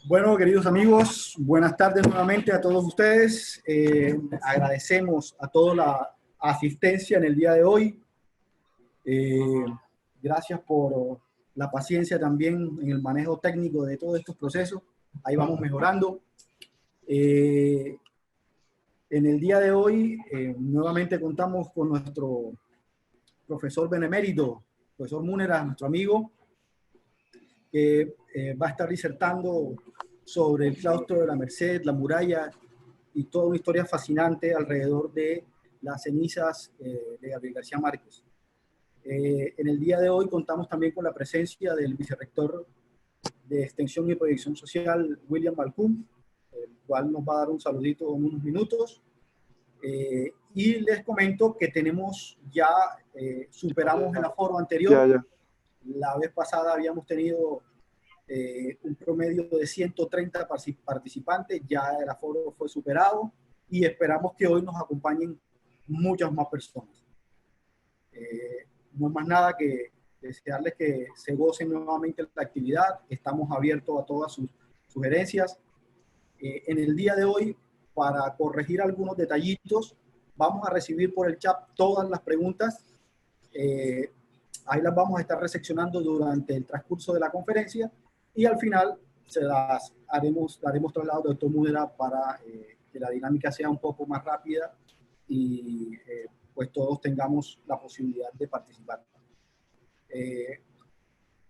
Bueno, queridos amigos, buenas tardes nuevamente a todos ustedes. Agradecemos a toda la asistencia en el día de hoy. Gracias por la paciencia también en el manejo técnico de todos estos procesos. Ahí vamos mejorando. En el día de hoy, nuevamente contamos con nuestro profesor benemérito, profesor Múnera, nuestro amigo, que va a estar disertando sobre el claustro de la Merced, la muralla y toda una historia fascinante alrededor de las cenizas de Gabriel García Márquez. En el día de hoy contamos también con la presencia del vicerrector de Extensión y Proyección Social, William Malcolm, el cual nos va a dar un saludito en unos minutos. Y les comento que tenemos ya, superamos el aforo anterior. La vez pasada habíamos tenido un promedio de 130 participantes, ya el aforo fue superado y esperamos que hoy nos acompañen muchas más personas. No es más nada que desearles que se gocen nuevamente la actividad. Estamos abiertos a todas sus sugerencias. En el día de hoy, para corregir algunos detallitos, vamos a recibir por el chat todas las preguntas. Ahí las vamos a estar recepcionando durante el transcurso de la conferencia y al final se las daremos traslado al doctor Múnera para que la dinámica sea un poco más rápida y pues todos tengamos la posibilidad de participar.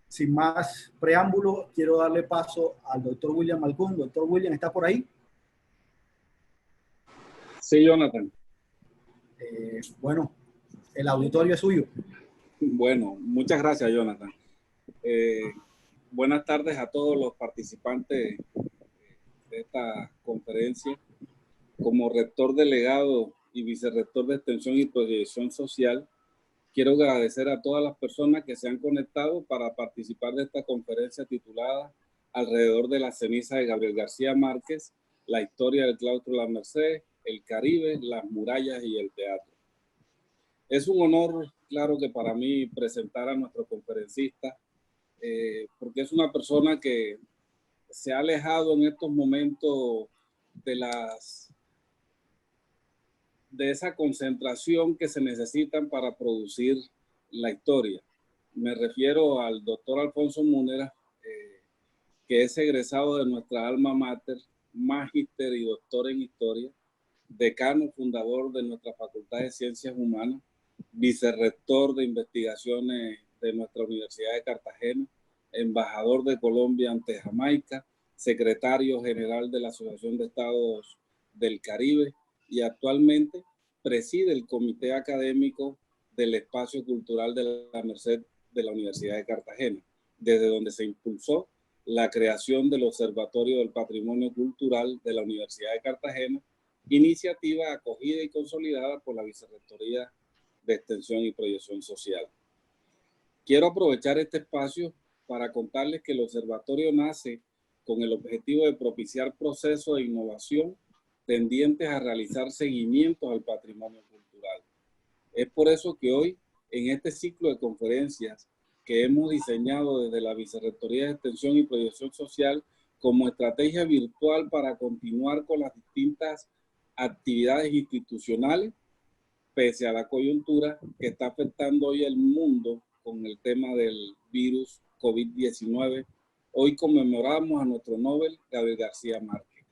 Sin más preámbulo, quiero darle paso al doctor William Malcolm. Doctor William, ¿está por ahí? Sí, Jonathan. Bueno, el auditorio es suyo. Bueno, muchas gracias, Jonathan. Buenas tardes a todos los participantes de esta conferencia. Como rector delegado y vicerrector de Extensión y Proyección Social, quiero agradecer a todas las personas que se han conectado para participar de esta conferencia titulada Alrededor de las cenizas de Gabriel García Márquez, la historia del claustro de la Merced, el Caribe, las murallas y el teatro. Es un honor, claro, que para mí presentar a nuestro conferencista, porque es una persona que se ha alejado en estos momentos de esa concentración que se necesitan para producir la historia. Me refiero al doctor Alfonso Múnera, que es egresado de nuestra alma mater, magíster y doctor en historia, decano fundador de nuestra Facultad de Ciencias Humanas, vicerrector de investigaciones de nuestra Universidad de Cartagena, embajador de Colombia ante Jamaica, secretario general de la Asociación de Estados del Caribe y actualmente preside el comité académico del Espacio Cultural de la Merced de la Universidad de Cartagena, desde donde se impulsó la creación del Observatorio del Patrimonio Cultural de la Universidad de Cartagena, iniciativa acogida y consolidada por la Vicerrectoría de Extensión y Proyección Social. Quiero aprovechar este espacio para contarles que el observatorio nace con el objetivo de propiciar procesos de innovación tendientes a realizar seguimientos al patrimonio cultural. Es por eso que hoy, en este ciclo de conferencias que hemos diseñado desde la Vicerrectoría de Extensión y Proyección Social como estrategia virtual para continuar con las distintas actividades institucionales, pese a la coyuntura que está afectando hoy el mundo con el tema del virus COVID-19, hoy conmemoramos a nuestro Nobel Gabriel García Márquez.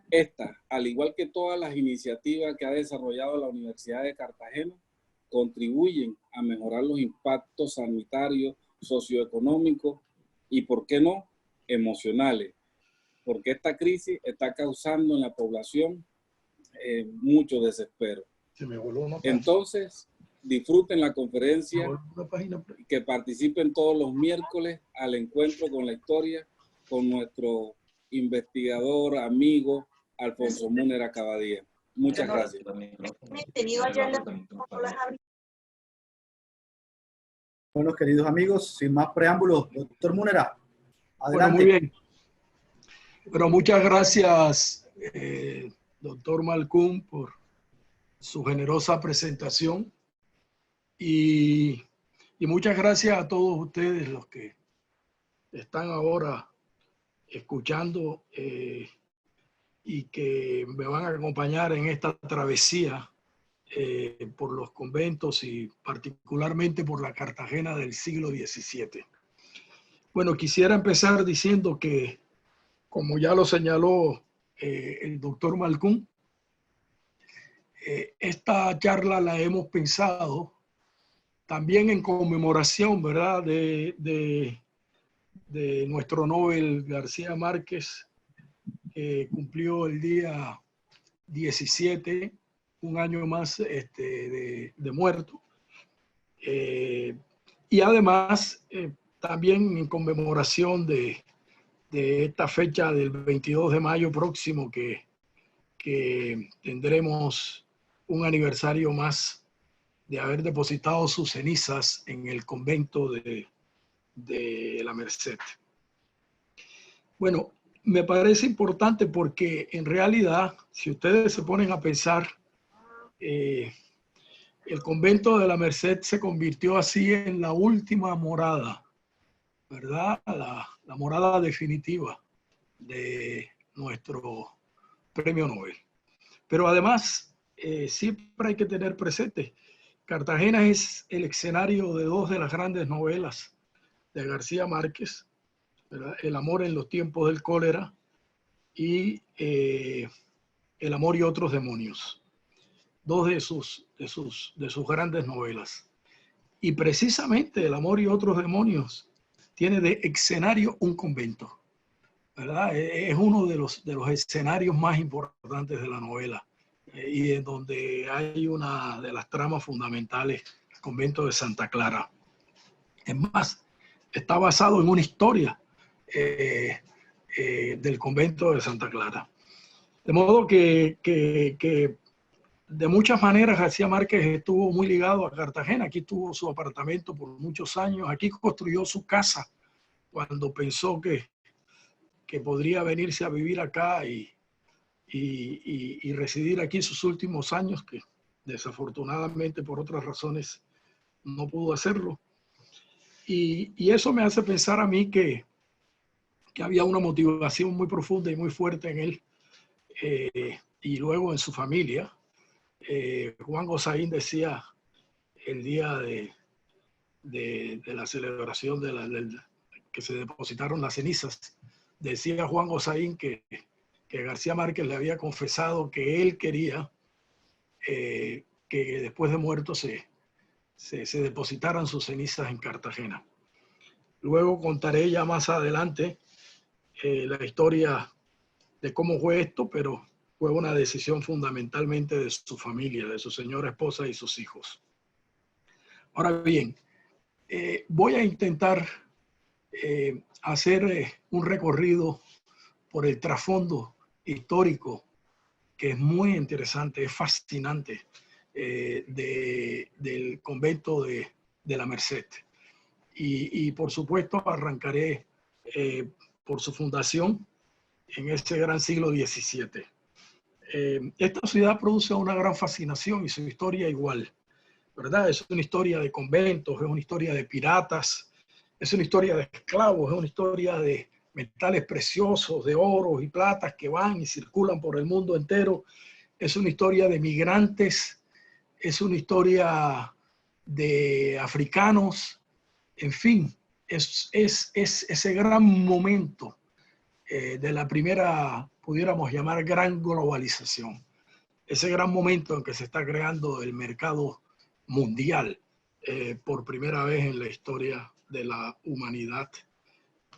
Esta, al igual que todas las iniciativas que ha desarrollado la Universidad de Cartagena, contribuyen a mejorar los impactos sanitarios, socioeconómicos y, ¿por qué no?, emocionales, porque esta crisis está causando en la población mucho desespero. Entonces, disfruten la conferencia, que participen todos los miércoles al encuentro con la historia con nuestro investigador, amigo, Alfonso Múnera Cavadía. Muchas gracias. Bueno, queridos amigos, sin más preámbulos, doctor Múnera, adelante. Bueno, muy bien. Pero muchas gracias, doctor Malcolm, por su generosa presentación. Y muchas gracias a todos ustedes los que están ahora escuchando y que me van a acompañar en esta travesía por los conventos y particularmente por la Cartagena del siglo XVII. Bueno, quisiera empezar diciendo que, como ya lo señaló el doctor Malcún, esta charla la hemos pensado también en conmemoración, ¿verdad?, de nuestro Nobel García Márquez, que cumplió el día 17, un año más de muerto. Y además, también en conmemoración de esta fecha del 22 de mayo próximo, que tendremos un aniversario más de haber depositado sus cenizas en el convento de la Merced. Bueno, me parece importante porque en realidad, si ustedes se ponen a pensar, el convento de la Merced se convirtió así en la última morada, ¿verdad? La morada definitiva de nuestro premio Nobel. Pero además, siempre hay que tener presente, Cartagena es el escenario de dos de las grandes novelas de García Márquez, ¿verdad? El amor en los tiempos del cólera y El amor y otros demonios. Dos de sus grandes novelas. Y precisamente El amor y otros demonios tiene de escenario un convento, ¿verdad? Es uno de los escenarios más importantes de la novela y en donde hay una de las tramas fundamentales, el convento de Santa Clara. Es más, está basado en una historia del convento de Santa Clara. De modo que de muchas maneras García Márquez estuvo muy ligado a Cartagena. Aquí tuvo su apartamento por muchos años. Aquí construyó su casa cuando pensó que podría venirse a vivir acá y residir aquí sus últimos años, que desafortunadamente por otras razones no pudo hacerlo. Y eso me hace pensar a mí que había una motivación muy profunda y muy fuerte en él y luego en su familia. Juan Gosaín decía el día de la celebración que se depositaron las cenizas, decía Juan Gosaín que García Márquez le había confesado que él quería que después de muerto se depositaran sus cenizas en Cartagena. Luego contaré ya más adelante la historia de cómo fue esto, pero fue una decisión fundamentalmente de su familia, de su señora esposa y sus hijos. Ahora bien, voy a intentar hacer un recorrido por el trasfondo histórico, que es muy interesante, es fascinante, del convento de la Merced. Y por supuesto arrancaré por su fundación en ese gran siglo XVII. Esta ciudad produce una gran fascinación y su historia igual, ¿verdad? Es una historia de conventos, es una historia de piratas, es una historia de esclavos, es una historia de metales preciosos, de oros y platas que van y circulan por el mundo entero. Es una historia de migrantes, es una historia de africanos, en fin, es ese gran momento de la primera, pudiéramos llamar, gran globalización. Ese gran momento en que se está creando el mercado mundial por primera vez en la historia de la humanidad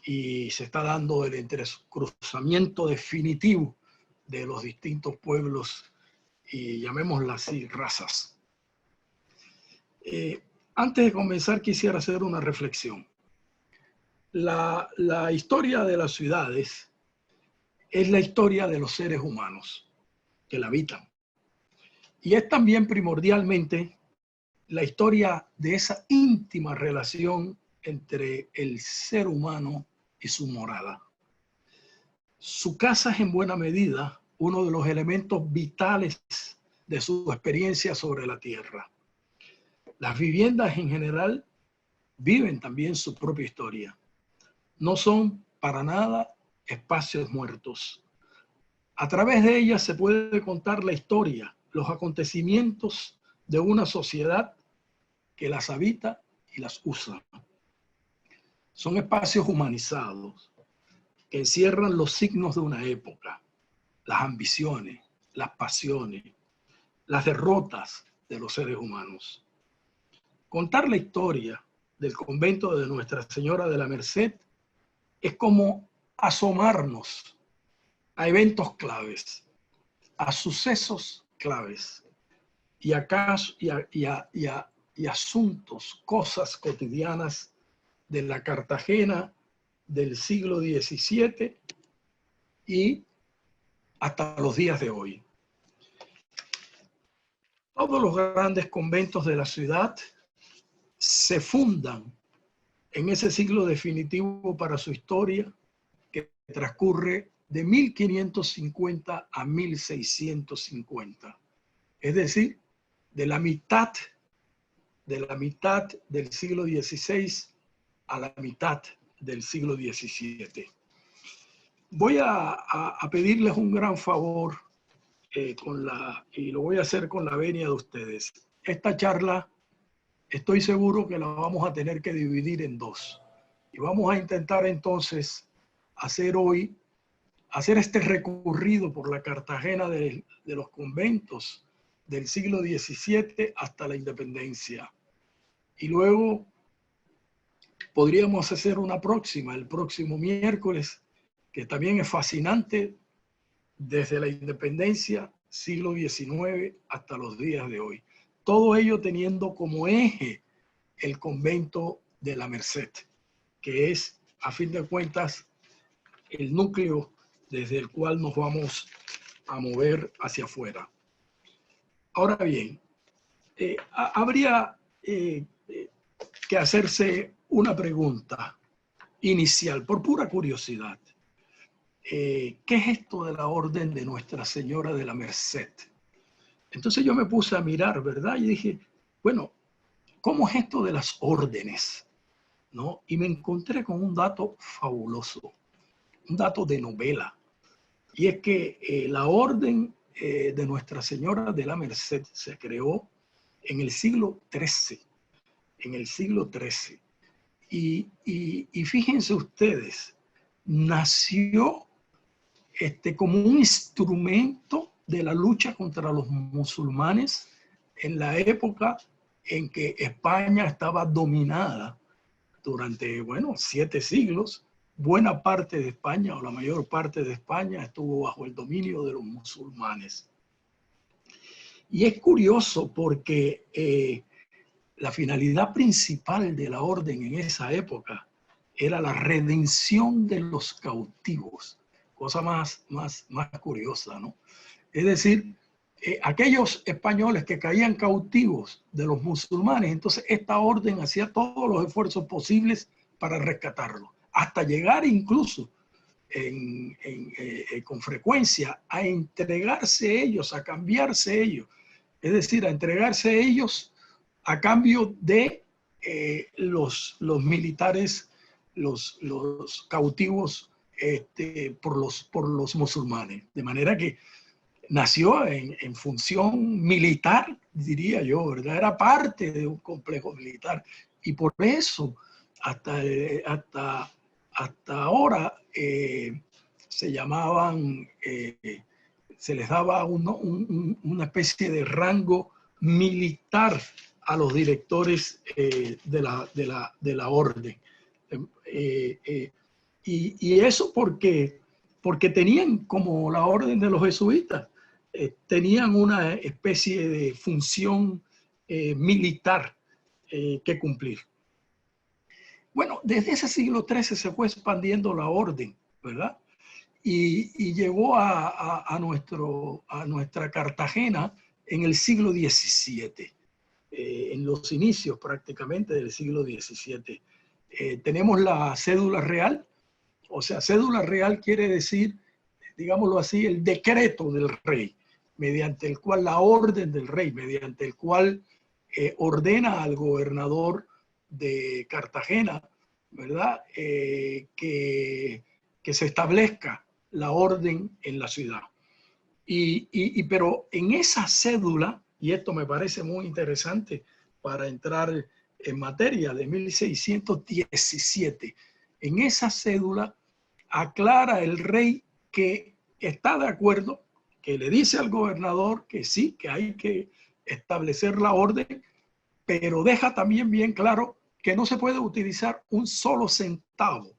y se está dando el entrecruzamiento definitivo de los distintos pueblos y llamémoslas así, razas. Antes de comenzar quisiera hacer una reflexión. La historia de las ciudades es la historia de los seres humanos que la habitan. Y es también primordialmente la historia de esa íntima relación entre el ser humano y su morada. Su casa es en buena medida uno de los elementos vitales de su experiencia sobre la tierra. Las viviendas en general viven también su propia historia. No son para nada espacios muertos. A través de ellas se puede contar la historia, los acontecimientos de una sociedad que las habita y las usa. Son espacios humanizados que encierran los signos de una época, las ambiciones, las pasiones, las derrotas de los seres humanos. Contar la historia del convento de Nuestra Señora de la Merced es como asomarnos a eventos claves, a sucesos claves y asuntos, cosas cotidianas de la Cartagena del siglo XVII y hasta los días de hoy. Todos los grandes conventos de la ciudad se fundan en ese siglo definitivo para su historia que transcurre de 1550 a 1650. Es decir, de la mitad del siglo XVI a la mitad del siglo XVII. Voy a pedirles un gran favor y lo voy a hacer con la venia de ustedes. Esta charla estoy seguro que la vamos a tener que dividir en dos. Y vamos a intentar entonces hacer este recorrido por la Cartagena de los conventos del siglo XVII hasta la independencia. Y luego podríamos hacer una próxima, el próximo miércoles, que también es fascinante, desde la independencia, siglo XIX, hasta los días de hoy. Todo ello teniendo como eje el convento de la Merced, que es, a fin de cuentas, el núcleo desde el cual nos vamos a mover hacia afuera. Ahora bien, habría que hacerse una pregunta inicial, por pura curiosidad. ¿Qué es esto de la Orden de Nuestra Señora de la Merced? Entonces yo me puse a mirar, ¿verdad? Y dije, bueno, ¿cómo es esto de las órdenes? ¿No? Y me encontré con un dato fabuloso, un dato de novela. Y es que la Orden de Nuestra Señora de la Merced se creó en el siglo XIII. En el siglo XIII. Y fíjense ustedes, nació como un instrumento de la lucha contra los musulmanes en la época en que España estaba dominada durante, 7 siglos. Buena parte de España, o la mayor parte de España, estuvo bajo el dominio de los musulmanes. Y es curioso porque la finalidad principal de la orden en esa época era la redención de los cautivos. Cosa más curiosa, ¿no? Es decir, aquellos españoles que caían cautivos de los musulmanes, entonces esta orden hacía todos los esfuerzos posibles para rescatarlos, hasta llegar incluso con frecuencia a entregarse ellos, a cambiarse ellos, es decir, a entregarse ellos a cambio de los militares, los cautivos por los musulmanes. De manera que nació en función militar, diría yo, ¿verdad? Era parte de un complejo militar. Y por eso, hasta ahora, se llamaban, se les daba una especie de rango militar a los directores de la orden. Y eso porque tenían, como la orden de los jesuitas, tenían una especie de función militar que cumplir. Bueno, desde ese siglo XIII se fue expandiendo la orden, ¿verdad? Y llegó a nuestra Cartagena en el siglo XVII, en los inicios prácticamente del siglo XVII. Tenemos la cédula real, o sea, cédula real quiere decir, digámoslo así, el decreto del rey, mediante el cual, la orden del rey, mediante el cual ordena al gobernador de Cartagena, ¿verdad? Que que se establezca la orden en la ciudad. Pero en esa cédula, y esto me parece muy interesante para entrar en materia, de 1617, en esa cédula aclara el rey que está de acuerdo, que le dice al gobernador que sí, que hay que establecer la orden, pero deja también bien claro que no se puede utilizar un solo centavo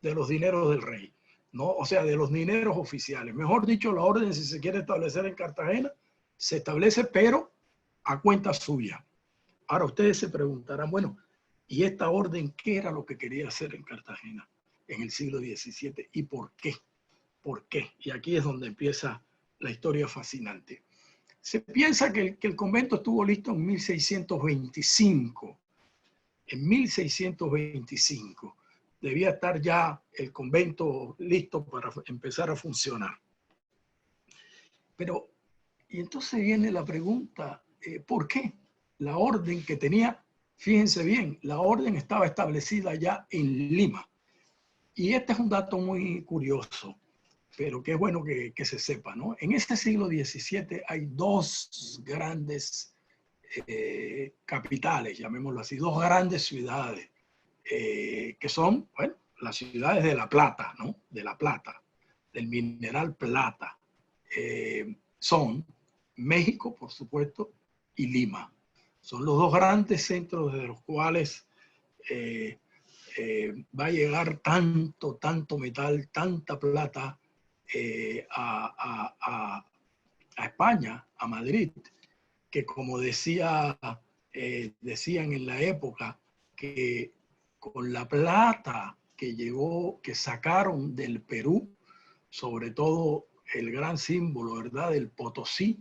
de los dineros del rey, ¿no? O sea, de los dineros oficiales. Mejor dicho, la orden, si se quiere establecer en Cartagena, se establece, pero a cuenta suya. Ahora ustedes se preguntarán, bueno, ¿y esta orden qué era lo que quería hacer en Cartagena en el siglo XVII? ¿Y por qué? ¿Por qué? Y aquí es donde empieza la historia fascinante. Se piensa que el convento estuvo listo en 1625. En 1625 debía estar ya el convento listo para empezar a funcionar. Pero, y entonces viene la pregunta, ¿por qué? La orden que tenía, fíjense bien, la orden estaba establecida ya en Lima. Y este es un dato muy curioso, pero que es bueno que se sepa, ¿no? En este siglo XVII hay dos grandes capitales, llamémoslo así, dos grandes ciudades, que son, bueno, las ciudades de La Plata, ¿no? De La Plata, del mineral plata. Son México, por supuesto, y Lima. Son los dos grandes centros de los cuales va a llegar tanto metal, tanta plata a España, a Madrid, que como decían en la época, que con la plata que llegó, que sacaron del Perú, sobre todo el gran símbolo, ¿verdad?, del Potosí,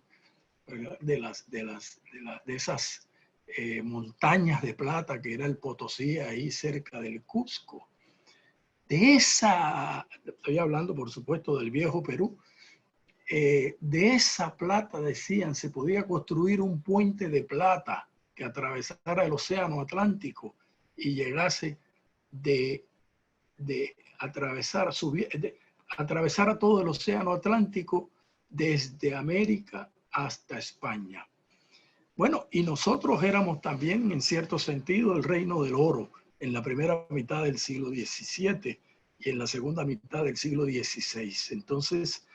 ¿verdad?, de esas montañas de plata que era el Potosí, ahí cerca del Cusco. De esa, estoy hablando por supuesto del viejo Perú, de esa plata, decían, se podía construir un puente de plata que atravesara el océano Atlántico y llegase atravesara todo el océano Atlántico desde América hasta España. Bueno, y nosotros éramos también, en cierto sentido, el reino del oro en la primera mitad del siglo XVII y en la segunda mitad del siglo XVI. Entonces,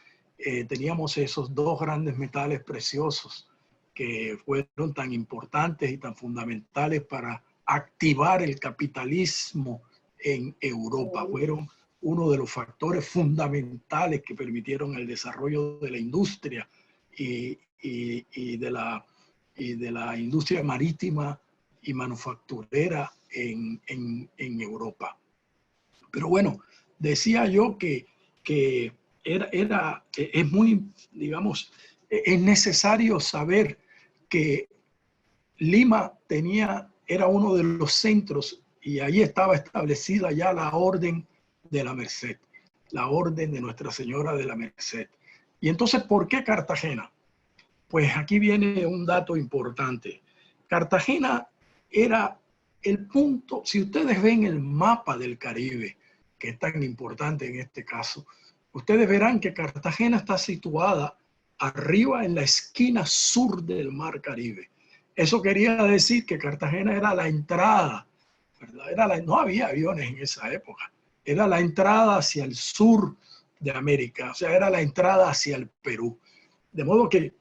teníamos esos dos grandes metales preciosos que fueron tan importantes y tan fundamentales para activar el capitalismo en Europa. Fueron uno de los factores fundamentales que permitieron el desarrollo de la industria y de la industria marítima y manufacturera en Europa. Pero bueno, decía yo que es muy, digamos, es necesario saber que Lima era uno de los centros y ahí estaba establecida ya la orden de la Merced, la orden de Nuestra Señora de la Merced. Y entonces, ¿por qué Cartagena? Pues aquí viene un dato importante. Cartagena era el punto, si ustedes ven el mapa del Caribe, que es tan importante en este caso, ustedes verán que Cartagena está situada arriba en la esquina sur del Mar Caribe. Eso quería decir que Cartagena era la entrada, ¿verdad? No había aviones en esa época, era la entrada hacia el sur de América, o sea, era la entrada hacia el Perú. De modo que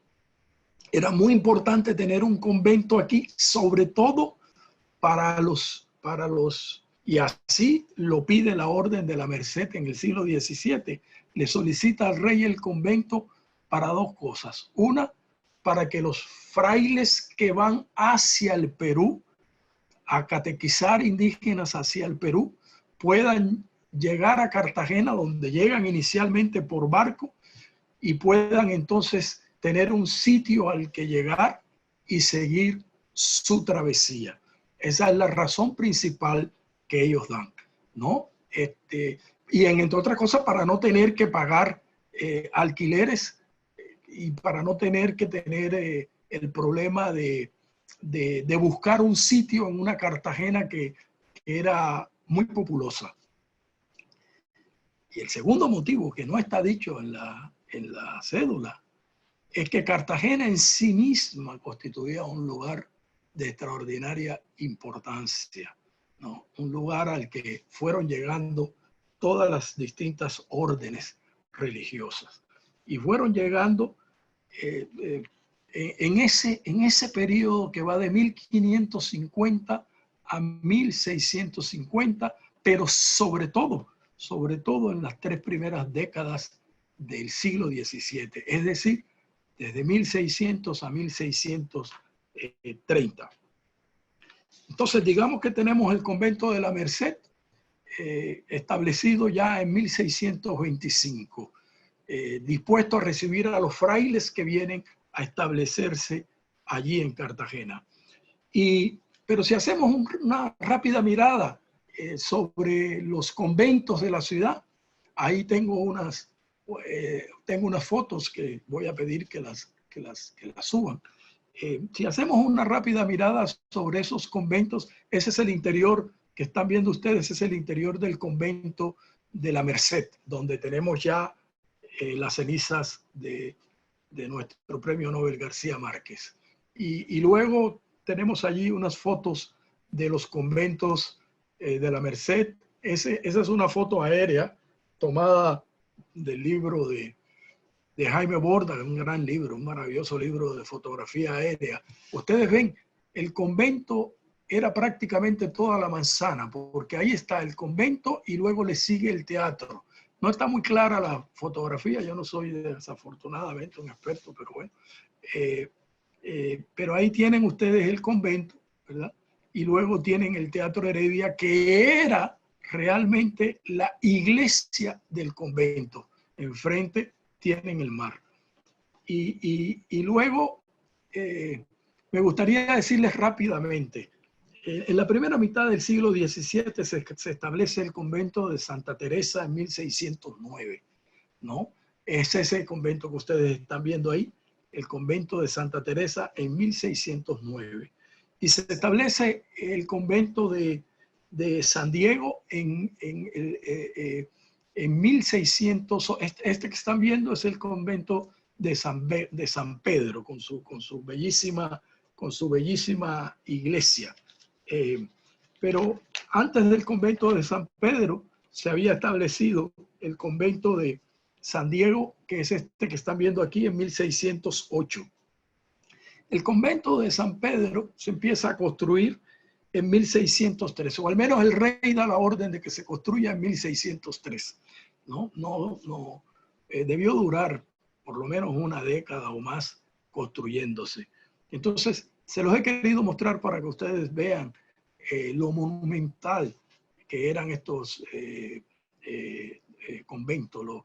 era muy importante tener un convento aquí, sobre todo para los, y así lo pide la Orden de la Merced en el siglo XVII. Le solicita al rey el convento para dos cosas. Una, para que los frailes que van hacia el Perú, a catequizar indígenas hacia el Perú, puedan llegar a Cartagena, donde llegan inicialmente por barco, y puedan entonces tener un sitio al que llegar y seguir su travesía. Esa es la razón principal que ellos dan, ¿no? Y entre otras cosas, para no tener que pagar alquileres y para no tener que tener el problema de buscar un sitio en una Cartagena que era muy populosa. Y el segundo motivo, que no está dicho en la cédula, es que Cartagena en sí misma constituía un lugar de extraordinaria importancia, ¿no? Un lugar al que fueron llegando todas las distintas órdenes religiosas. Y fueron llegando en ese periodo que va de 1550 a 1650, pero sobre todo en las 3 primeras décadas del siglo XVII, es decir, desde 1600 a 1630. Entonces, digamos que tenemos el convento de la Merced establecido ya en 1625, dispuesto a recibir a los frailes que vienen a establecerse allí en Cartagena. Pero si hacemos una rápida mirada sobre los conventos de la ciudad, ahí tengo unas fotos que voy a pedir que las suban. Si hacemos una rápida mirada sobre esos conventos, ese es el interior que están viendo ustedes, es el interior del convento de la Merced, donde tenemos ya las cenizas de nuestro premio Nobel García Márquez. Y luego tenemos allí unas fotos de los conventos de la Merced. Esa es una foto aérea tomada del libro de Jaime Borda, un gran libro, un maravilloso libro de fotografía aérea. Ustedes ven, el convento era prácticamente toda la manzana, porque ahí está el convento y luego le sigue el teatro. No está muy clara la fotografía, yo no soy desafortunadamente un experto, pero bueno. Pero ahí tienen ustedes el convento, ¿verdad? Y luego tienen el Teatro Heredia, que era realmente la iglesia del convento. Enfrente tienen el mar. Y luego me gustaría decirles rápidamente, en la primera mitad del siglo XVII se establece el convento de Santa Teresa en 1609, ¿no? Es ese convento que ustedes están viendo ahí, el convento de Santa Teresa en 1609. Y se establece el convento de San Diego en 1600. Este que están viendo es el convento de San Pedro, con su bellísima iglesia. Pero antes del convento de San Pedro se había establecido el convento de San Diego, que es este que están viendo aquí, en 1608. El convento de San Pedro se empieza a construir en 1603, o al menos el rey da la orden de que se construya en 1603. Debió durar por lo menos una década o más construyéndose. Entonces, se los he querido mostrar para que ustedes vean lo monumental que eran estos conventos,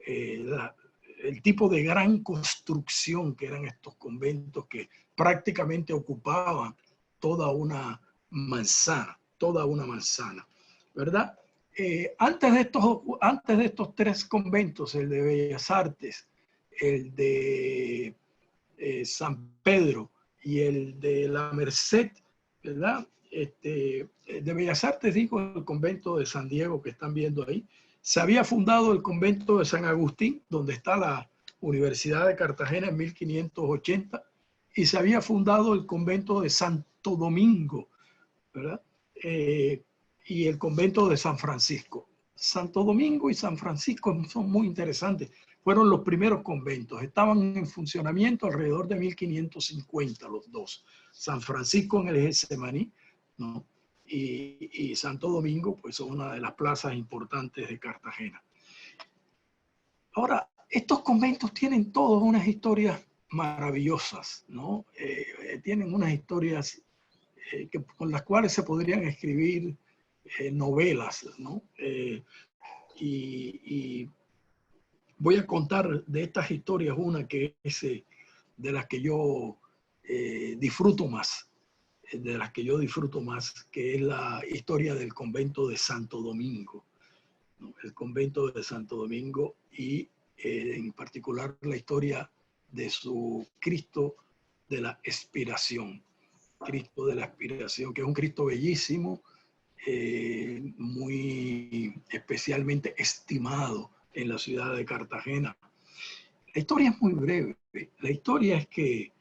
el tipo de gran construcción que eran estos conventos que prácticamente ocupaban toda una manzana, ¿verdad? Antes de estos 3 conventos, el de Bellas Artes, el de San Pedro y el de la Merced, ¿verdad? De Bellas Artes, digo, el convento de San Diego que están viendo ahí. Se había fundado el convento de San Agustín, donde está la Universidad de Cartagena, en 1580, y se había fundado el convento de Santo Domingo, ¿verdad? Y el convento de San Francisco. Santo Domingo y San Francisco son muy interesantes. Fueron los primeros conventos. Estaban en funcionamiento alrededor de 1550 los dos. San Francisco en el Getsemaní, ¿no? Y Santo Domingo, pues, son una de las plazas importantes de Cartagena. Ahora, estos conventos tienen todas unas historias maravillosas, ¿no? Tienen unas historias con las cuales se podrían escribir novelas, ¿no? Y voy a contar de estas historias una que es de las que yo disfruto más, que es la historia del convento de Santo Domingo, ¿no? El convento de Santo Domingo y en particular la historia de su Cristo de la Expiración. Cristo de la Expiración, que es un Cristo bellísimo, muy especialmente estimado en la ciudad de Cartagena. La historia es muy breve. La historia es que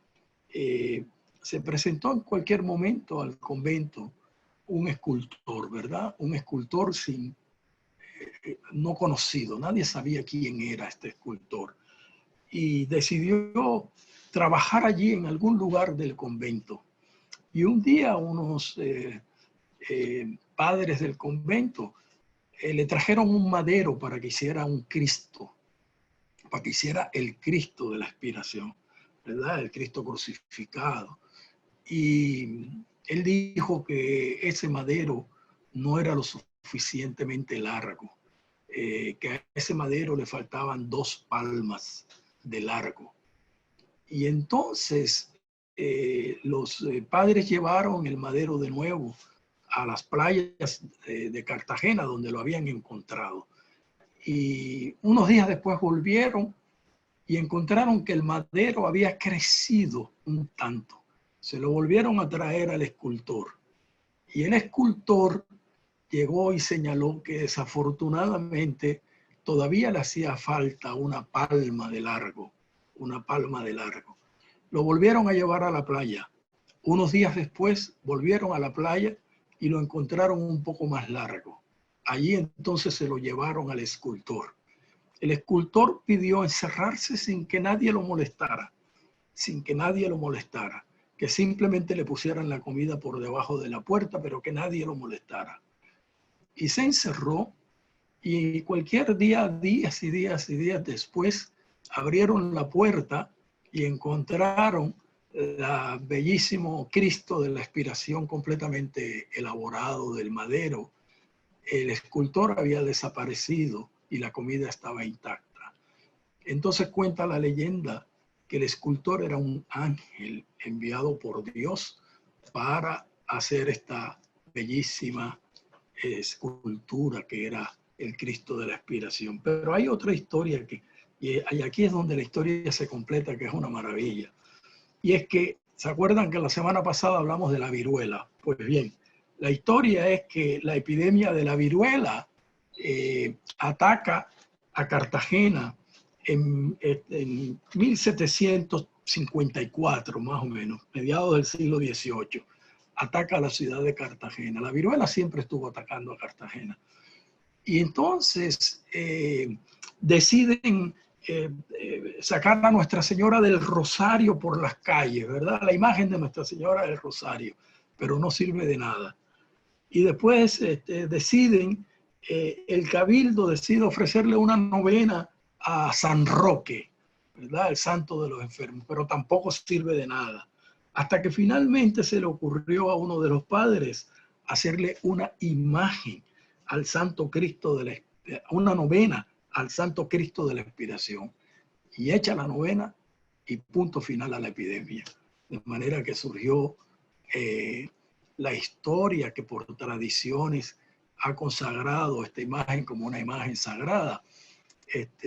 se presentó en cualquier momento al convento un escultor, ¿verdad? Un escultor no conocido. Nadie sabía quién era este escultor. Y decidió trabajar allí en algún lugar del convento. Y un día unos padres del convento le trajeron un madero para que hiciera un Cristo, para que hiciera el Cristo de la expiración, ¿verdad? El Cristo crucificado. Y él dijo que ese madero no era lo suficientemente largo, que a ese madero le faltaban 2 palmas de largo. Y entonces los padres llevaron el madero de nuevo a las playas de Cartagena, donde lo habían encontrado. Y unos días después volvieron y encontraron que el madero había crecido un tanto. Se lo volvieron a traer al escultor. Y el escultor llegó y señaló que desafortunadamente todavía le hacía falta una palma de largo, una palma de largo. Lo volvieron a llevar a la playa. Unos días después volvieron a la playa y lo encontraron un poco más largo. Allí entonces se lo llevaron al escultor. El escultor pidió encerrarse sin que nadie lo molestara, que simplemente le pusieran la comida por debajo de la puerta, pero que nadie lo molestara. Y se encerró y cualquier día, días y días y días después, abrieron la puerta y encontraron el bellísimo Cristo de la expiración completamente elaborado del madero. El escultor había desaparecido y la comida estaba intacta. Entonces cuenta la leyenda que el escultor era un ángel enviado por Dios para hacer esta bellísima escultura que era el Cristo de la expiración. Pero hay otra historia y aquí es donde la historia se completa, que es una maravilla. Y es que, ¿se acuerdan que la semana pasada hablamos de la viruela? Pues bien, la historia es que la epidemia de la viruela ataca a Cartagena en 1754, más o menos, mediados del siglo XVIII. Ataca a la ciudad de Cartagena. La viruela siempre estuvo atacando a Cartagena. Y entonces deciden sacar a Nuestra Señora del Rosario por las calles, ¿verdad? La imagen de Nuestra Señora del Rosario, pero no sirve de nada. Y después deciden, el cabildo decide ofrecerle una novena a San Roque, ¿verdad? El santo de los enfermos, pero tampoco sirve de nada. Hasta que finalmente se le ocurrió a uno de los padres hacerle una imagen al Santo Cristo una novena al Santo Cristo de la expiración. Y echa la novena y punto final a la epidemia. De manera que surgió la historia que por tradiciones ha consagrado esta imagen como una imagen sagrada.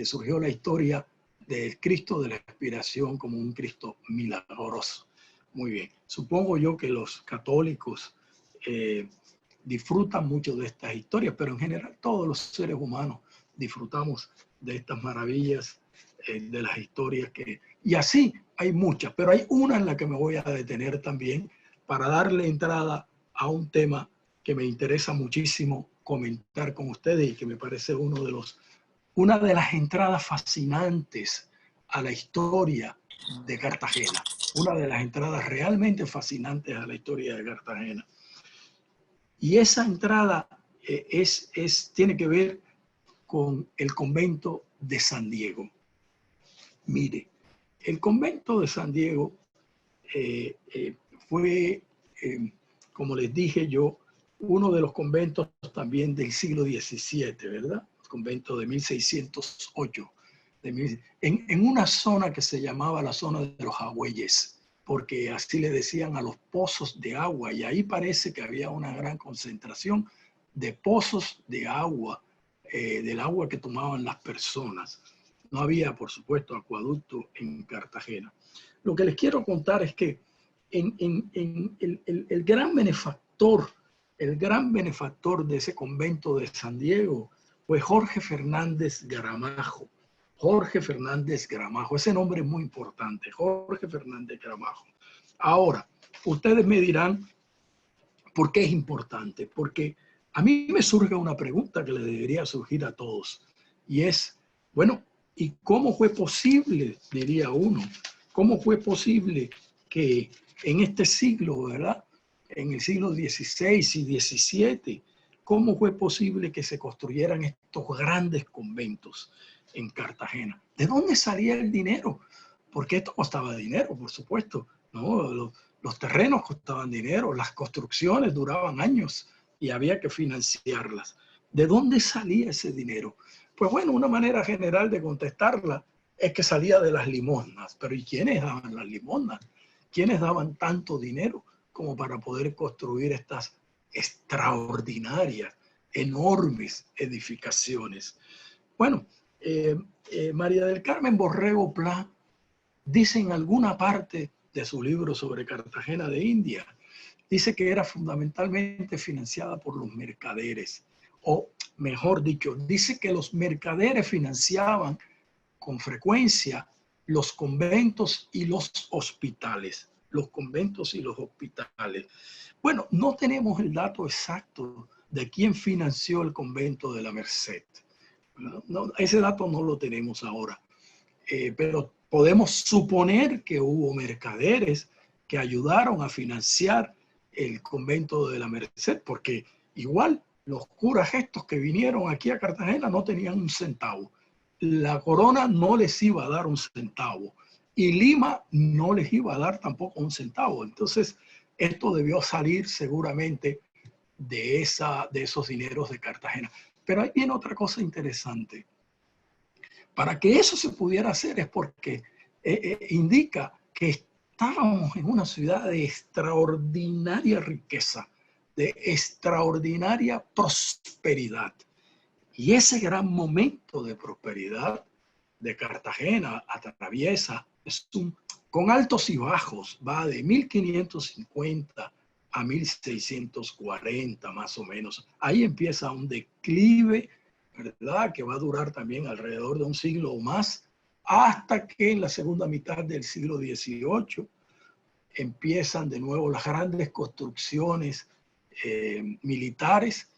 Surgió la historia del Cristo de la expiración como un Cristo milagroso. Muy bien. Supongo yo que los católicos disfrutan mucho de estas historias, pero en general todos los seres humanos disfrutamos de estas maravillas, de las historias y así hay muchas, pero hay una en la que me voy a detener también para darle entrada a un tema que me interesa muchísimo comentar con ustedes y que me parece una de las entradas fascinantes a la historia de Cartagena, una de las entradas realmente fascinantes a la historia de Cartagena. Y esa entrada tiene que ver con el convento de San Diego. Mire, el convento de San Diego fue, como les dije yo, uno de los conventos también del siglo XVII, ¿verdad? El convento de 1608, en una zona que se llamaba la zona de los Agüeyes, porque así le decían a los pozos de agua, y ahí parece que había una gran concentración de pozos de agua, del agua que tomaban las personas. No había, por supuesto, acueducto en Cartagena. Lo que les quiero contar es que el gran benefactor el gran benefactor de ese convento de San Diego fue Jorge Fernández Gramajo. Jorge Fernández Gramajo, ese nombre es muy importante, Jorge Fernández Gramajo. Ahora, ustedes me dirán, ¿por qué es importante? Porque a mí me surge una pregunta que le debería surgir a todos, y es, bueno, ¿y cómo fue posible, diría uno, cómo fue posible que en este siglo, ¿verdad?, en el siglo XVI y XVII, cómo fue posible que se construyeran estos grandes conventos en Cartagena? ¿De dónde salía el dinero? Porque esto costaba dinero, por supuesto, ¿no? Los terrenos costaban dinero, las construcciones duraban años y había que financiarlas. ¿De dónde salía ese dinero? Pues bueno, una manera general de contestarla es que salía de las limosnas. Pero ¿y quiénes daban las limosnas? ¿Quiénes daban tanto dinero como para poder construir estas extraordinarias, enormes edificaciones? Bueno, María del Carmen Borrego Pla dice en alguna parte de su libro sobre Cartagena de India, dice que era fundamentalmente financiada por los mercaderes, o mejor dicho, dice que los mercaderes financiaban con frecuencia los conventos y los hospitales. Los conventos y los hospitales. Bueno, no tenemos el dato exacto de quién financió el convento de la Merced. No, ese dato no lo tenemos ahora, pero podemos suponer que hubo mercaderes que ayudaron a financiar el convento de la Merced, porque igual los curas estos que vinieron aquí a Cartagena no tenían un centavo. La corona no les iba a dar un centavo y Lima no les iba a dar tampoco un centavo. Entonces, esto debió salir seguramente de esos dineros de Cartagena. Pero ahí viene otra cosa interesante. Para que eso se pudiera hacer es porque indica que estábamos en una ciudad de extraordinaria riqueza, de extraordinaria prosperidad. Y ese gran momento de prosperidad de Cartagena atraviesa, con altos y bajos, va de 1550 a 1640 más o menos. Ahí empieza un declive, ¿verdad?, que va a durar también alrededor de un siglo o más, hasta que en la segunda mitad del siglo XVIII empiezan de nuevo las grandes construcciones militares,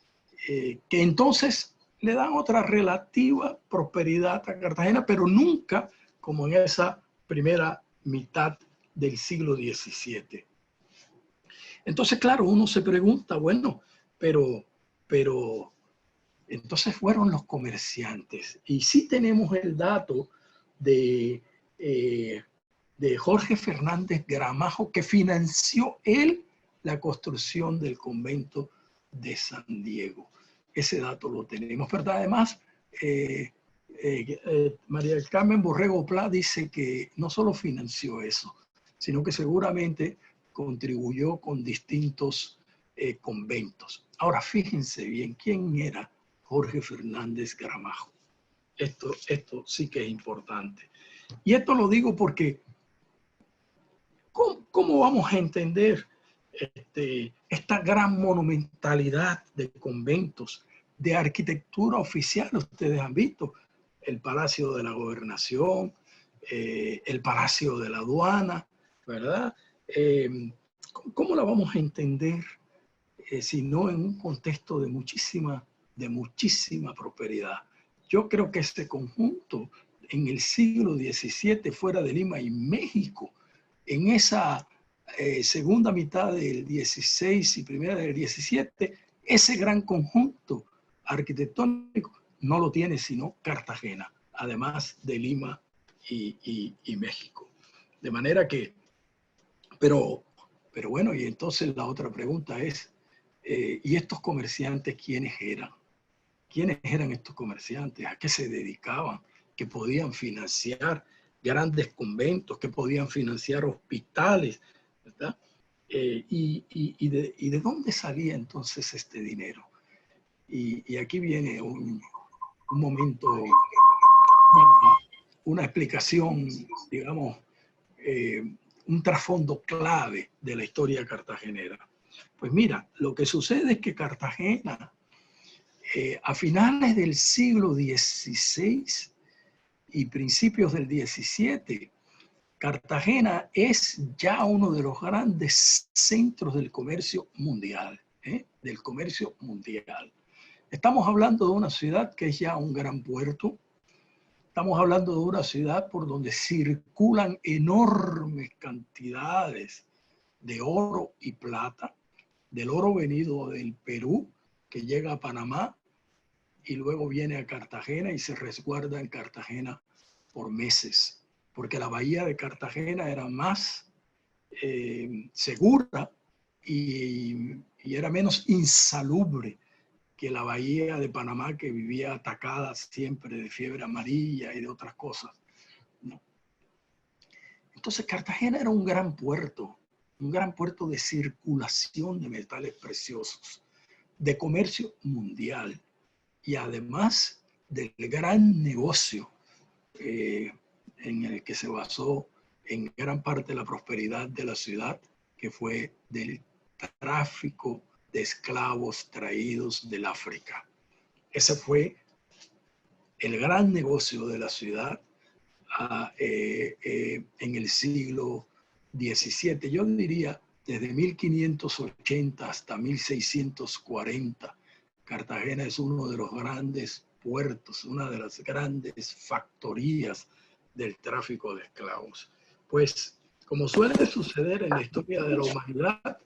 que entonces le dan otra relativa prosperidad a Cartagena, pero nunca como en esa primera mitad del siglo XVII. Entonces, claro, uno se pregunta, bueno, pero entonces fueron los comerciantes. Y sí tenemos el dato de Jorge Fernández Gramajo, que financió él la construcción del convento de San Diego. Ese dato lo tenemos. Pero además, María del Carmen Borrego Pla dice que no solo financió eso, sino que seguramente contribuyó con distintos conventos. Ahora, fíjense bien, ¿quién era Jorge Fernández Gramajo? Esto sí que es importante. Y esto lo digo porque, ¿cómo vamos a entender esta gran monumentalidad de conventos, de arquitectura oficial? Ustedes han visto el Palacio de la Gobernación, el Palacio de la Aduana, ¿verdad? ¿Cómo la vamos a entender si no en un contexto de muchísima prosperidad? Yo creo que este conjunto en el siglo XVII, fuera de Lima y México, en esa segunda mitad del XVI y primera del XVII, ese gran conjunto arquitectónico no lo tiene sino Cartagena, además de Lima y México. De manera que, pero bueno, y entonces la otra pregunta es, ¿y estos comerciantes quiénes eran? ¿Quiénes eran estos comerciantes? ¿A qué se dedicaban? Que podían financiar grandes conventos, que podían financiar hospitales, ¿verdad? ¿Y de dónde salía entonces este dinero? Y aquí viene un momento, una explicación, digamos, un trasfondo clave de la historia cartagenera. Pues mira, lo que sucede es que Cartagena, a finales del siglo XVI y principios del XVII, Cartagena es ya uno de los grandes centros del comercio mundial, del comercio mundial. Estamos hablando de una ciudad que es ya un gran puerto. Estamos hablando de una ciudad por donde circulan enormes cantidades de oro y plata, del oro venido del Perú, que llega a Panamá y luego viene a Cartagena y se resguarda en Cartagena por meses, porque la bahía de Cartagena era más segura y era menos insalubre que la bahía de Panamá, que vivía atacada siempre de fiebre amarilla y de otras cosas, ¿no? Entonces Cartagena era un gran puerto de circulación de metales preciosos, de comercio mundial y además del gran negocio en el que se basó en gran parte la prosperidad de la ciudad, que fue del tráfico de esclavos traídos del África. Ese fue el gran negocio de la ciudad en el siglo XVII. Yo diría desde 1580 hasta 1640. Cartagena es uno de los grandes puertos, una de las grandes factorías del tráfico de esclavos. Pues, como suele suceder en la historia de la humanidad,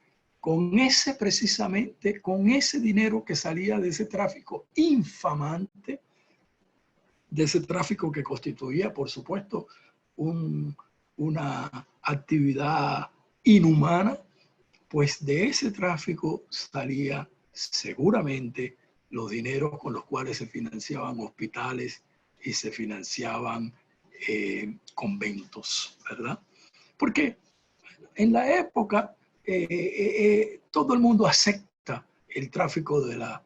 precisamente con ese dinero que salía de ese tráfico infamante, de ese tráfico que constituía, por supuesto, una actividad inhumana, pues de ese tráfico salía seguramente los dineros con los cuales se financiaban hospitales y se financiaban conventos, ¿verdad? Porque en la época todo el mundo acepta el tráfico de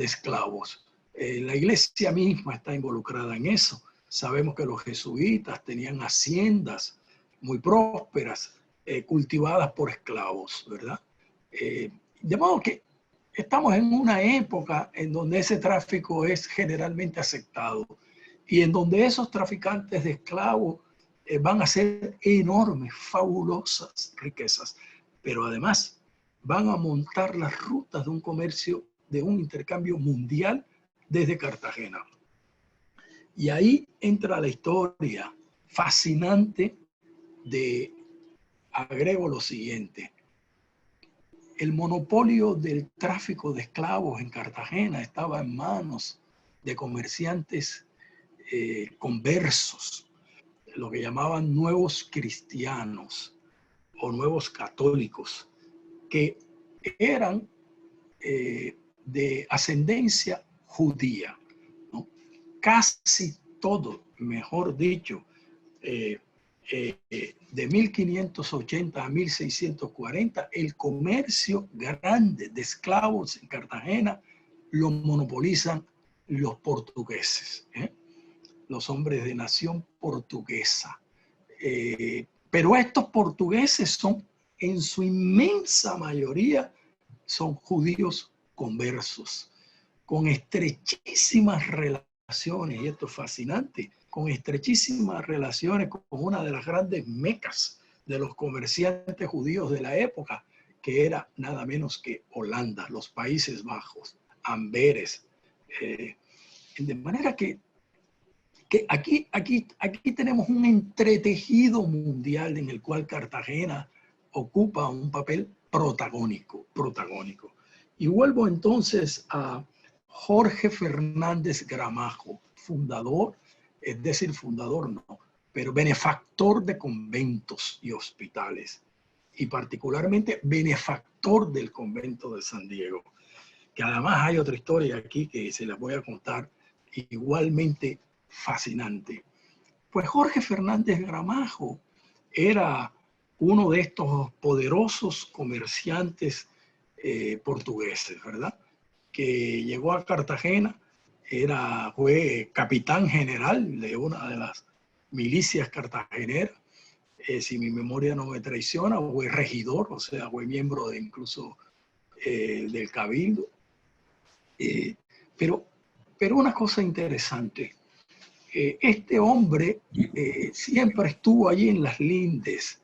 esclavos. La iglesia misma está involucrada en eso. Sabemos que los jesuitas tenían haciendas muy prósperas, cultivadas por esclavos, ¿verdad? De modo que estamos en una época en donde ese tráfico es generalmente aceptado y en donde esos traficantes de esclavos van a hacer enormes, fabulosas riquezas, pero además van a montar las rutas de un comercio, de un intercambio mundial desde Cartagena. Y ahí entra la historia fascinante agrego lo siguiente. El monopolio del tráfico de esclavos en Cartagena estaba en manos de comerciantes conversos, lo que llamaban nuevos cristianos o nuevos católicos, que eran de ascendencia judía, ¿no? Casi todo, mejor dicho, de 1580 a 1640, el comercio grande de esclavos en Cartagena lo monopolizan los portugueses, los hombres de nación portuguesa. Pero estos portugueses son, en su inmensa mayoría, son judíos conversos, con estrechísimas relaciones, y esto es fascinante, con estrechísimas relaciones con una de las grandes mecas de los comerciantes judíos de la época, que era nada menos que Holanda, los Países Bajos, Amberes. De manera que aquí tenemos un entretejido mundial en el cual Cartagena ocupa un papel protagónico. Y vuelvo entonces a Jorge Fernández Gramajo, fundador no, pero benefactor de conventos y hospitales, y particularmente benefactor del convento de San Diego, que además hay otra historia aquí que se las voy a contar, igualmente fascinante. Pues Jorge Fernández Gramajo era uno de estos poderosos comerciantes portugueses, ¿verdad? Que llegó a Cartagena, fue capitán general de una de las milicias cartageneras, si mi memoria no me traiciona, fue regidor, o sea, fue miembro de incluso del Cabildo. Pero una cosa interesante, este hombre siempre estuvo allí en las lindes,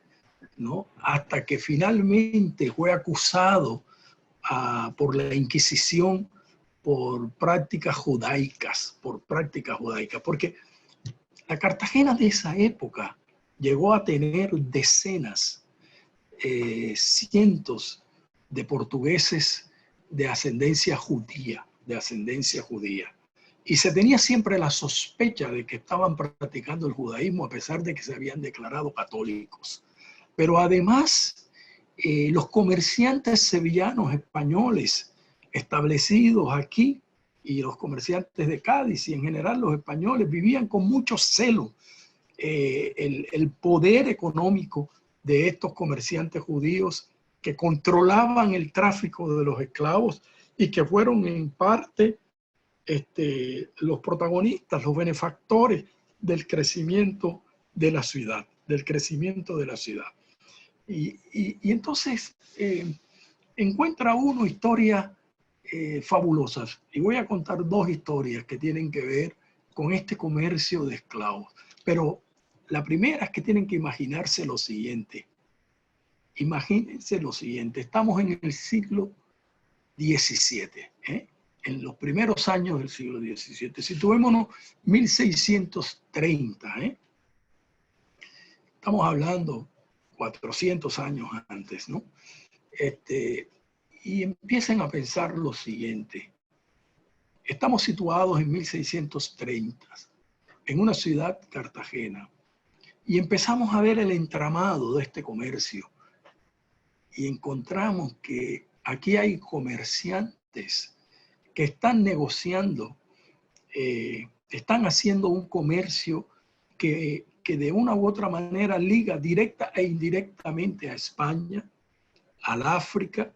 ¿no? Hasta que finalmente fue acusado por la Inquisición por prácticas judaicas, porque la Cartagena de esa época llegó a tener decenas, cientos de portugueses de ascendencia judía, Y se tenía siempre la sospecha de que estaban practicando el judaísmo a pesar de que se habían declarado católicos. Pero además, los comerciantes sevillanos españoles establecidos aquí y los comerciantes de Cádiz y en general los españoles vivían con mucho celo el poder económico de estos comerciantes judíos que controlaban el tráfico de los esclavos y que fueron en parte los protagonistas, los benefactores del crecimiento de la ciudad, Y entonces encuentra uno historias fabulosas. Y voy a contar dos historias que tienen que ver con este comercio de esclavos. Pero la primera es que tienen que imaginarse lo siguiente. Imagínense lo siguiente. Estamos en el siglo XVII, en los primeros años del siglo XVII. Situémonos 1630. Estamos hablando 400 años antes, ¿no? Y empiecen a pensar lo siguiente. Estamos situados en 1630, en una ciudad, Cartagena, y empezamos a ver el entramado de este comercio. Y encontramos que aquí hay comerciantes que están negociando, están haciendo un comercio que de una u otra manera liga directa e indirectamente a España, al África,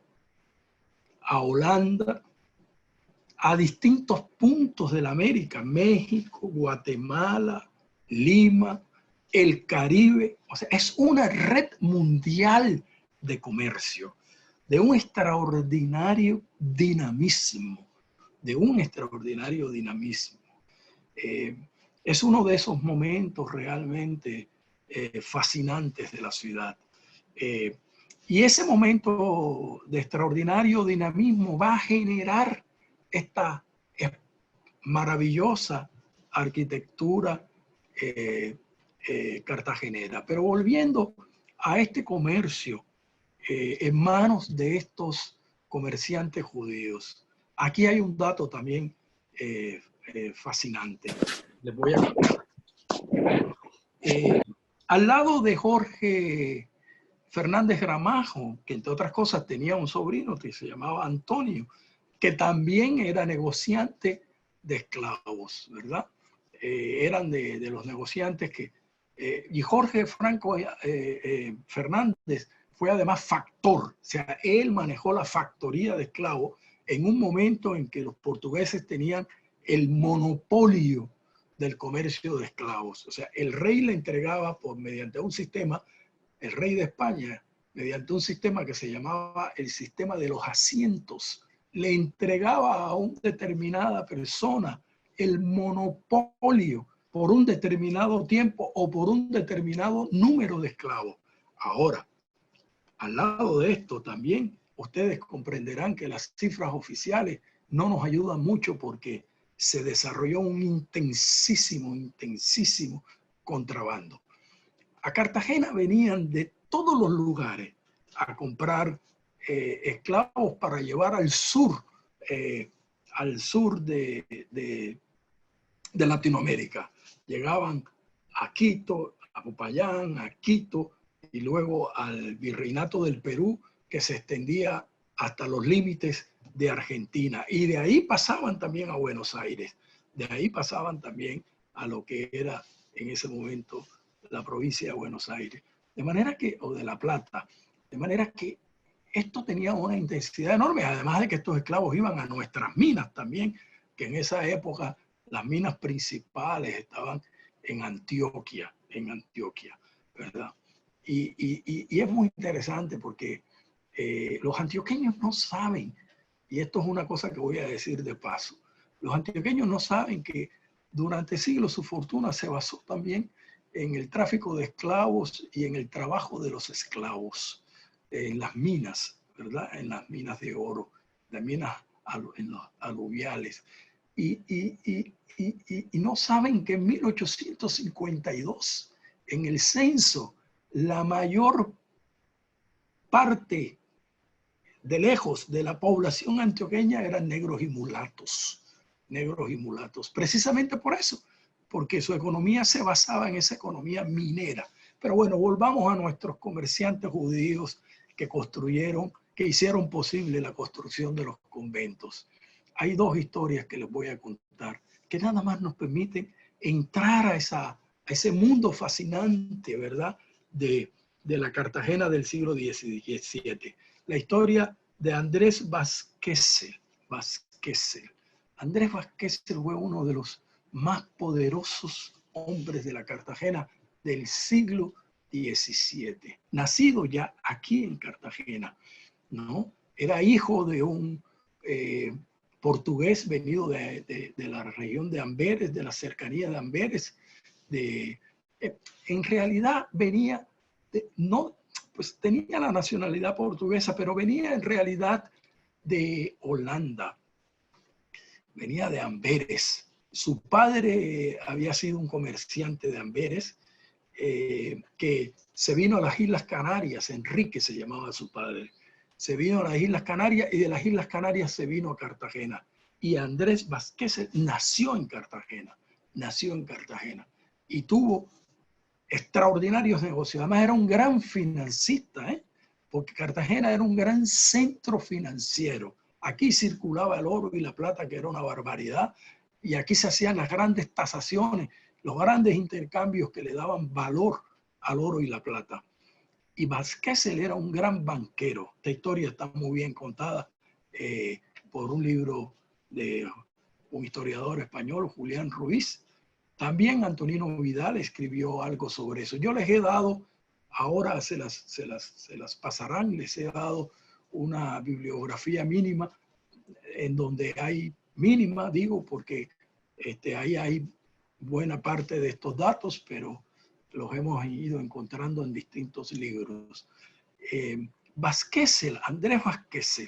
a Holanda, a distintos puntos de la América, México, Guatemala, Lima, el Caribe. O sea, es una red mundial de comercio, de un extraordinario dinamismo, Es uno de esos momentos realmente fascinantes de la ciudad. Y ese momento de extraordinario dinamismo va a generar esta maravillosa arquitectura cartagenera. Pero volviendo a este comercio en manos de estos comerciantes judíos, aquí hay un dato también fascinante. Les voy a contar. Al lado de Jorge Fernández Gramajo, que entre otras cosas tenía un sobrino que se llamaba Antonio, que también era negociante de esclavos, ¿verdad? Eran de los negociantes que... y Jorge Fernández fue además factor, o sea, él manejó la factoría de esclavos en un momento en que los portugueses tenían el monopolio del comercio de esclavos. O sea, el rey le entregaba mediante un sistema, el rey de España, mediante un sistema que se llamaba el sistema de los asientos, le entregaba a una determinada persona el monopolio por un determinado tiempo o por un determinado número de esclavos. Ahora, al lado de esto también, ustedes comprenderán que las cifras oficiales no nos ayudan mucho porque se desarrolló un intensísimo contrabando. A Cartagena venían de todos los lugares a comprar esclavos para llevar al sur de Latinoamérica. Llegaban a Quito, a Popayán, a Quito y luego al Virreinato del Perú, que se extendía hasta los límites de Argentina. Y de ahí pasaban también a Buenos Aires. De ahí pasaban también a lo que era en ese momento la provincia de Buenos Aires. De manera que, o de La Plata. De manera que esto tenía una intensidad enorme, además de que estos esclavos iban a nuestras minas también, que en esa época las minas principales estaban en Antioquia, ¿verdad? Y es muy interesante porque Los antioqueños no saben, y esto es una cosa que voy a decir de paso, los antioqueños no saben que durante siglos su fortuna se basó también en el tráfico de esclavos y en el trabajo de los esclavos, en las minas, ¿verdad? En las minas de oro, las minas en los aluviales. Y no saben que en 1852, en el censo, la mayor parte de lejos de la población antioqueña eran negros y mulatos. Negros y mulatos. Precisamente por eso, porque su economía se basaba en esa economía minera. Pero bueno, volvamos a nuestros comerciantes judíos que construyeron, que hicieron posible la construcción de los conventos. Hay dos historias que les voy a contar que nada más nos permiten entrar a ese mundo fascinante, ¿verdad? De la Cartagena del siglo XVII. La historia de Andrés Vasquez. Andrés Vasquez fue uno de los más poderosos hombres de la Cartagena del siglo XVII. Nacido ya aquí en Cartagena, ¿no? Era hijo de un portugués venido de la región de Amberes, de la cercanía de Amberes. En realidad venía, pues tenía la nacionalidad portuguesa, pero venía en realidad de Holanda. Venía de Amberes. Su padre había sido un comerciante de Amberes que se vino a las Islas Canarias. Enrique se llamaba su padre. Se vino a las Islas Canarias y de las Islas Canarias se vino a Cartagena. Y Andrés Vasquez nació en Cartagena. Y tuvo extraordinarios negocios. Además era un gran financista, porque Cartagena era un gran centro financiero. Aquí circulaba el oro y la plata, que era una barbaridad, y aquí se hacían las grandes tasaciones, los grandes intercambios que le daban valor al oro y la plata. Y Vasquez era un gran banquero. Esta historia está muy bien contada por un libro de un historiador español, Julián Ruiz. También Antonino Vidal escribió algo sobre eso. Yo les he dado, ahora se las pasarán, les he dado una bibliografía mínima en donde hay, mínima digo porque ahí hay buena parte de estos datos, pero los hemos ido encontrando en distintos libros. Andrés Vasquez,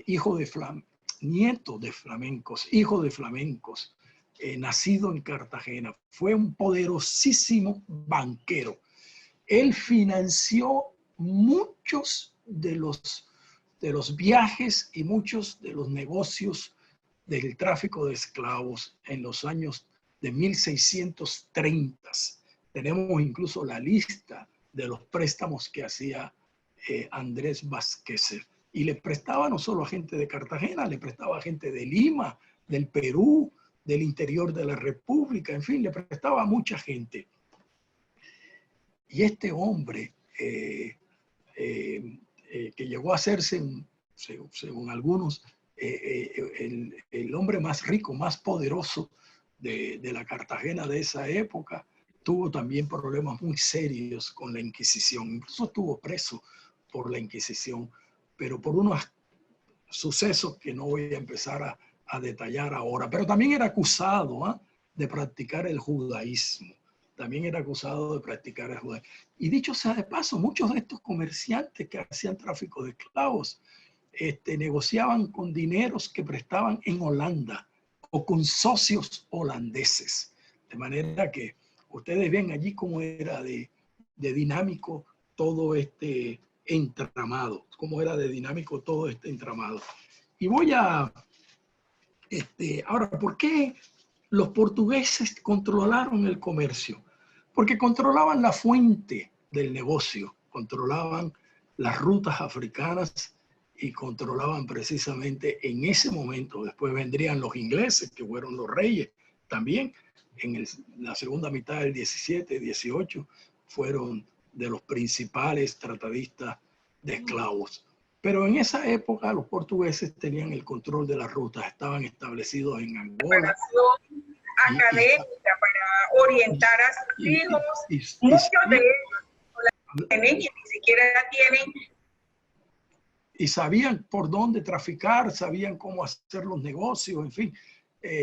hijo de nieto de flamencos, hijo de flamencos, nacido en Cartagena, fue un poderosísimo banquero. Él financió muchos de los viajes y muchos de los negocios del tráfico de esclavos en los años de 1630. Tenemos incluso la lista de los préstamos que hacía Andrés Vasquez. Y le prestaba no solo a gente de Cartagena, le prestaba a gente de Lima, del Perú, del interior de la República, en fin, le prestaba a mucha gente. Y este hombre, que llegó a serse, según algunos, el hombre más rico, más poderoso de la Cartagena de esa época, tuvo también problemas muy serios con la Inquisición. Incluso estuvo preso por la Inquisición, pero por unos sucesos que no voy a empezar a detallar ahora. Pero también era acusado de practicar el judaísmo. Y dicho sea de paso, muchos de estos comerciantes que hacían tráfico de esclavos negociaban con dineros que prestaban en Holanda o con socios holandeses. De manera que ustedes ven allí cómo era de dinámico todo este entramado. Y voy a... ahora, ¿por qué los portugueses controlaron el comercio? Porque controlaban la fuente del negocio, controlaban las rutas africanas y controlaban precisamente en ese momento. Después vendrían los ingleses, que fueron los reyes también. En la segunda mitad del 17, 18, fueron de los principales tratadistas de esclavos. Pero en esa época los portugueses tenían el control de las rutas, estaban establecidos en Angola. Académica para orientar a sus hijos, muchos de ellos. tienen y ni siquiera tienen. Y sabían por dónde traficar, sabían cómo hacer los negocios, en fin,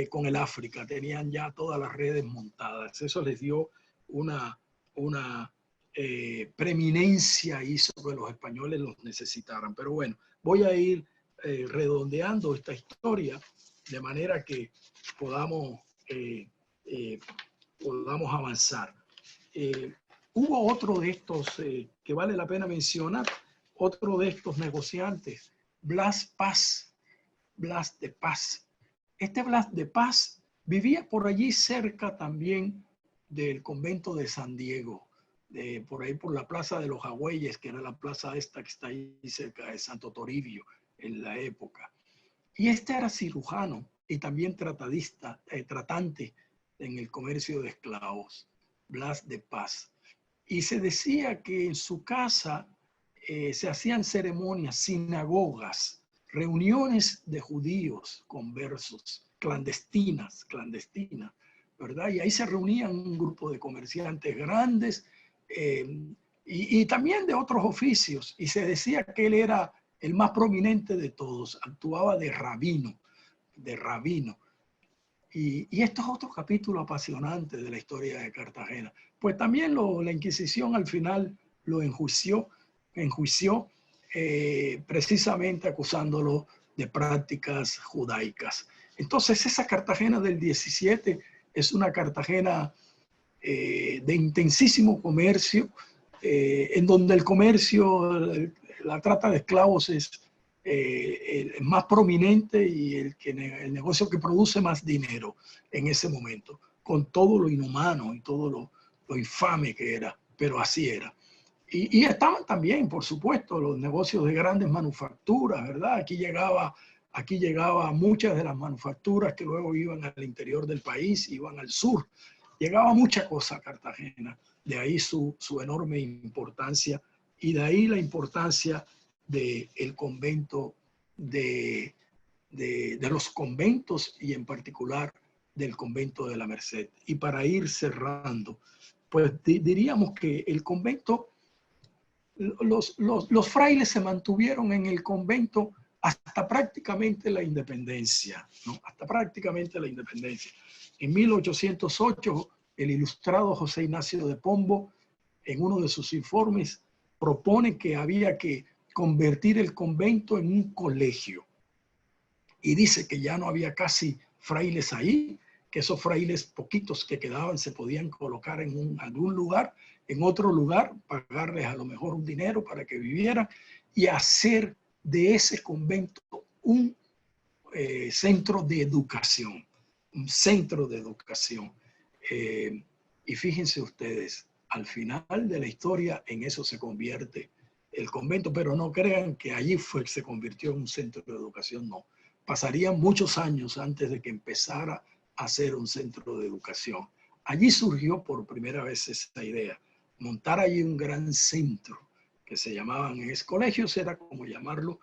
con el África. Tenían ya todas las redes montadas. Eso les dio una preeminencia, hizo que los españoles los necesitaran. Pero bueno, voy a ir redondeando esta historia de manera que podamos avanzar. Hubo otro de estos que vale la pena mencionar, otro de estos negociantes, Blas de Paz. Este Blas de Paz vivía por allí cerca también del convento de San Diego, por ahí por la Plaza de los Agüeyes, que era la plaza esta que está ahí cerca de Santo Toribio en la época. Y este era cirujano y también tratante en el comercio de esclavos, Blas de Paz. Y se decía que en su casa se hacían ceremonias, sinagogas, reuniones de judíos conversos, clandestinas, ¿verdad? Y ahí se reunían un grupo de comerciantes grandes y también de otros oficios. Y se decía que él era el más prominente de todos, actuaba de rabino. Y esto es otro capítulo apasionante de la historia de Cartagena. Pues también la Inquisición al final lo enjuició precisamente acusándolo de prácticas judaicas. Entonces esa Cartagena del 17 es una Cartagena de intensísimo comercio, en donde el comercio, la trata de esclavos es el más prominente y el negocio que produce más dinero en ese momento, con todo lo inhumano y todo lo infame que era, pero así era. Y estaban también, por supuesto, los negocios de grandes manufacturas, ¿verdad? Aquí llegaba muchas de las manufacturas que luego iban al interior del país, iban al sur. Llegaba mucha cosa a Cartagena, de ahí su enorme importancia y de ahí la importancia del convento, de los conventos y en particular del convento de la Merced. Y para ir cerrando, pues diríamos que el convento, los frailes se mantuvieron en el convento hasta prácticamente la independencia, ¿no? Hasta prácticamente la independencia. En 1808, el ilustrado José Ignacio de Pombo, en uno de sus informes, propone que había que convertir el convento en un colegio. Y dice que ya no había casi frailes ahí, que esos frailes poquitos que quedaban se podían colocar en algún lugar, en otro lugar, pagarles a lo mejor un dinero para que vivieran y hacer de ese convento un centro de educación, un centro de educación. Y fíjense ustedes, al final de la historia en eso se convierte el convento, pero no crean que allí se convirtió en un centro de educación, no. Pasarían muchos años antes de que empezara a ser un centro de educación. Allí surgió por primera vez esa idea, montar allí un gran centro que se llamaban colegios, era como llamarlo.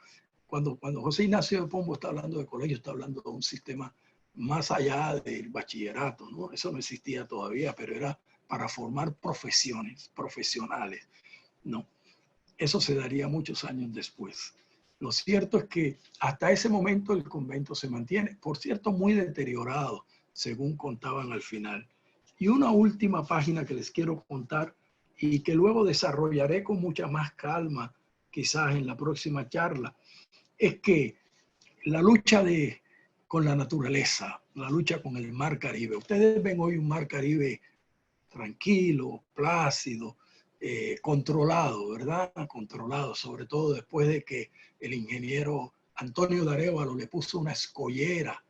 Cuando José Ignacio de Pombo está hablando de colegio, está hablando de un sistema más allá del bachillerato, ¿no? Eso no existía todavía, pero era para formar profesionales, ¿no? Eso se daría muchos años después. Lo cierto es que hasta ese momento el convento se mantiene, por cierto, muy deteriorado, según contaban al final. Y una última página que les quiero contar y que luego desarrollaré con mucha más calma, quizás en la próxima charla, es que la lucha con la naturaleza, la lucha con el mar Caribe. Ustedes ven hoy un mar Caribe tranquilo, plácido, controlado, ¿verdad? Controlado, sobre todo después de que el ingeniero Antonio de Arévalo le puso una escollera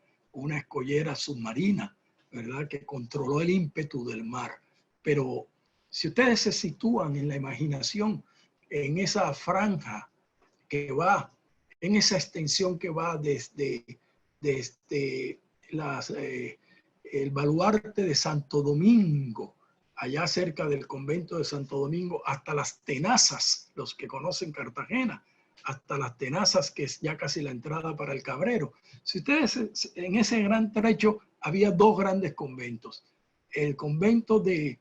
submarina, ¿verdad? Que controló el ímpetu del mar. Pero si ustedes se sitúan en la imaginación, en esa franja que va, en esa extensión que va desde el baluarte de Santo Domingo, allá cerca del convento de Santo Domingo, hasta las tenazas, los que conocen Cartagena, hasta las tenazas, que es ya casi la entrada para el Cabrero. Si ustedes, en ese gran trecho había dos grandes conventos, el convento de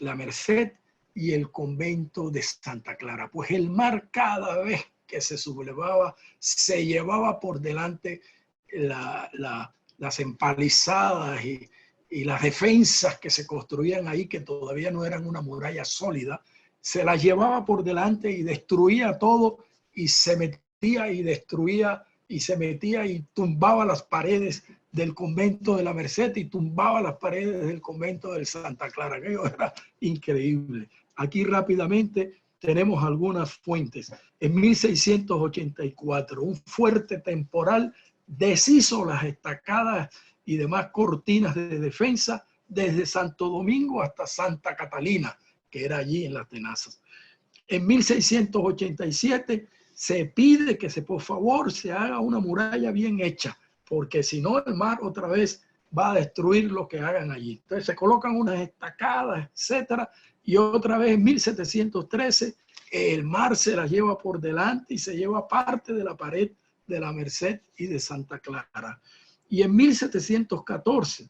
la Merced y el convento de Santa Clara. Pues el mar, cada vez que se sublevaba, se llevaba por delante las empalizadas y las defensas que se construían ahí, que todavía no eran una muralla sólida, se las llevaba por delante y destruía todo, y se metía y destruía, y se metía y tumbaba las paredes del convento de la Merced y tumbaba las paredes del convento del Santa Clara. Aquello era increíble. Aquí rápidamente tenemos algunas fuentes. En 1684, un fuerte temporal deshizo las estacadas y demás cortinas de defensa desde Santo Domingo hasta Santa Catalina, que era allí en las tenazas. En 1687 se pide que por favor se haga una muralla bien hecha, porque si no el mar otra vez va a destruir lo que hagan allí. Entonces se colocan unas estacadas, etcétera, y otra vez en 1713 el mar se la lleva por delante y se lleva parte de la pared de la Merced y de Santa Clara. Y en 1714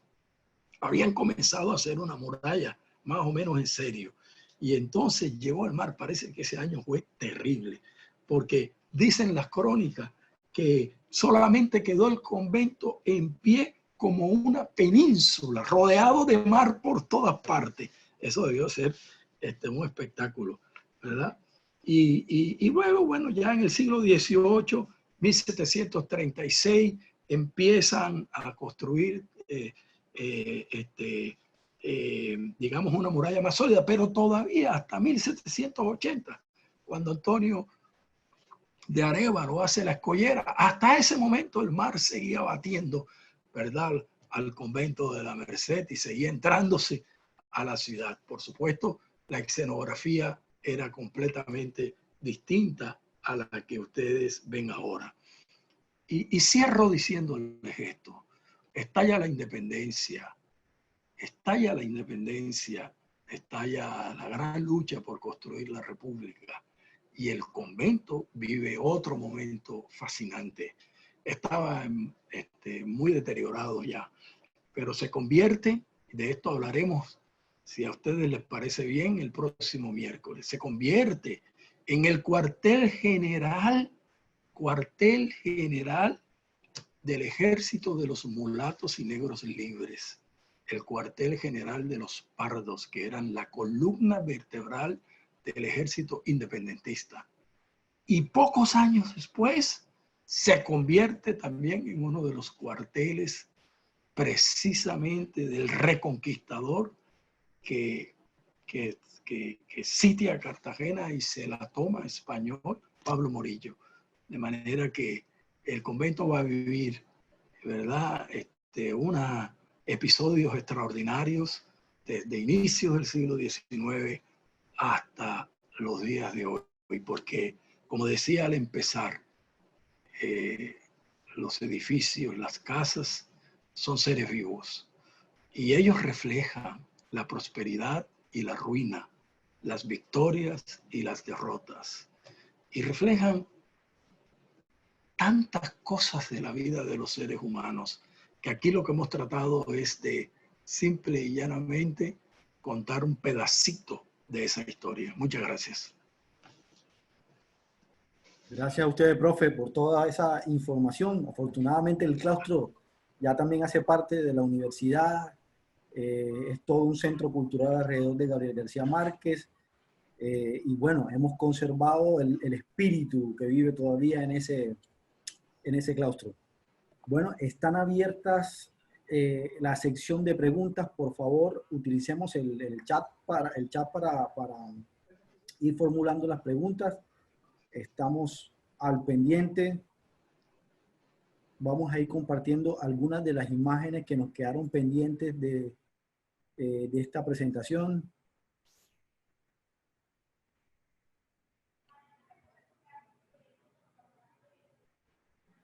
habían comenzado a hacer una muralla más o menos en serio. Y entonces llegó al mar. Parece que ese año fue terrible, porque dicen las crónicas que solamente quedó el convento en pie como una península, rodeado de mar por todas partes. Eso debió ser un espectáculo, ¿verdad? Y luego, bueno, ya en el siglo XVIII, 1736, empiezan a construir, digamos, una muralla más sólida, pero todavía hasta 1780, cuando Antonio de Arévalo hace la escollera, hasta ese momento el mar seguía batiendo, ¿verdad?, al convento de la Merced y seguía entrándose a la ciudad. Por supuesto, la escenografía era completamente distinta a la que ustedes ven ahora. Y cierro diciéndoles esto: estalla la independencia, estalla la gran lucha por construir la república, y el convento vive otro momento fascinante. Estaba muy deteriorado ya, pero se convierte, de esto hablaremos, si a ustedes les parece bien, el próximo miércoles, se convierte en el cuartel general del ejército de los mulatos y negros libres, el cuartel general de los pardos, que eran la columna vertebral del ejército independentista. Y pocos años después se convierte también en uno de los cuarteles precisamente del reconquistador que sitia Cartagena y se la toma español, Pablo Morillo. De manera que el convento va a vivir, ¿verdad?, episodios extraordinarios desde inicios del siglo XIX hasta los días de hoy, porque, como decía al empezar, los edificios, las casas son seres vivos y ellos reflejan la prosperidad y la ruina, las victorias y las derrotas, y reflejan tantas cosas de la vida de los seres humanos, que aquí lo que hemos tratado es de simple y llanamente contar un pedacito de esa historia. Muchas gracias. Gracias a ustedes, profe, por toda esa información. Afortunadamente el claustro ya también hace parte de la universidad. Es todo un centro cultural alrededor de Gabriel García Márquez. Y bueno, hemos conservado el espíritu que vive todavía en ese claustro. Bueno, están abiertas la sección de preguntas. Por favor, utilicemos el chat para ir formulando las preguntas. Estamos al pendiente. Vamos a ir compartiendo algunas de las imágenes que nos quedaron pendientes de esta presentación.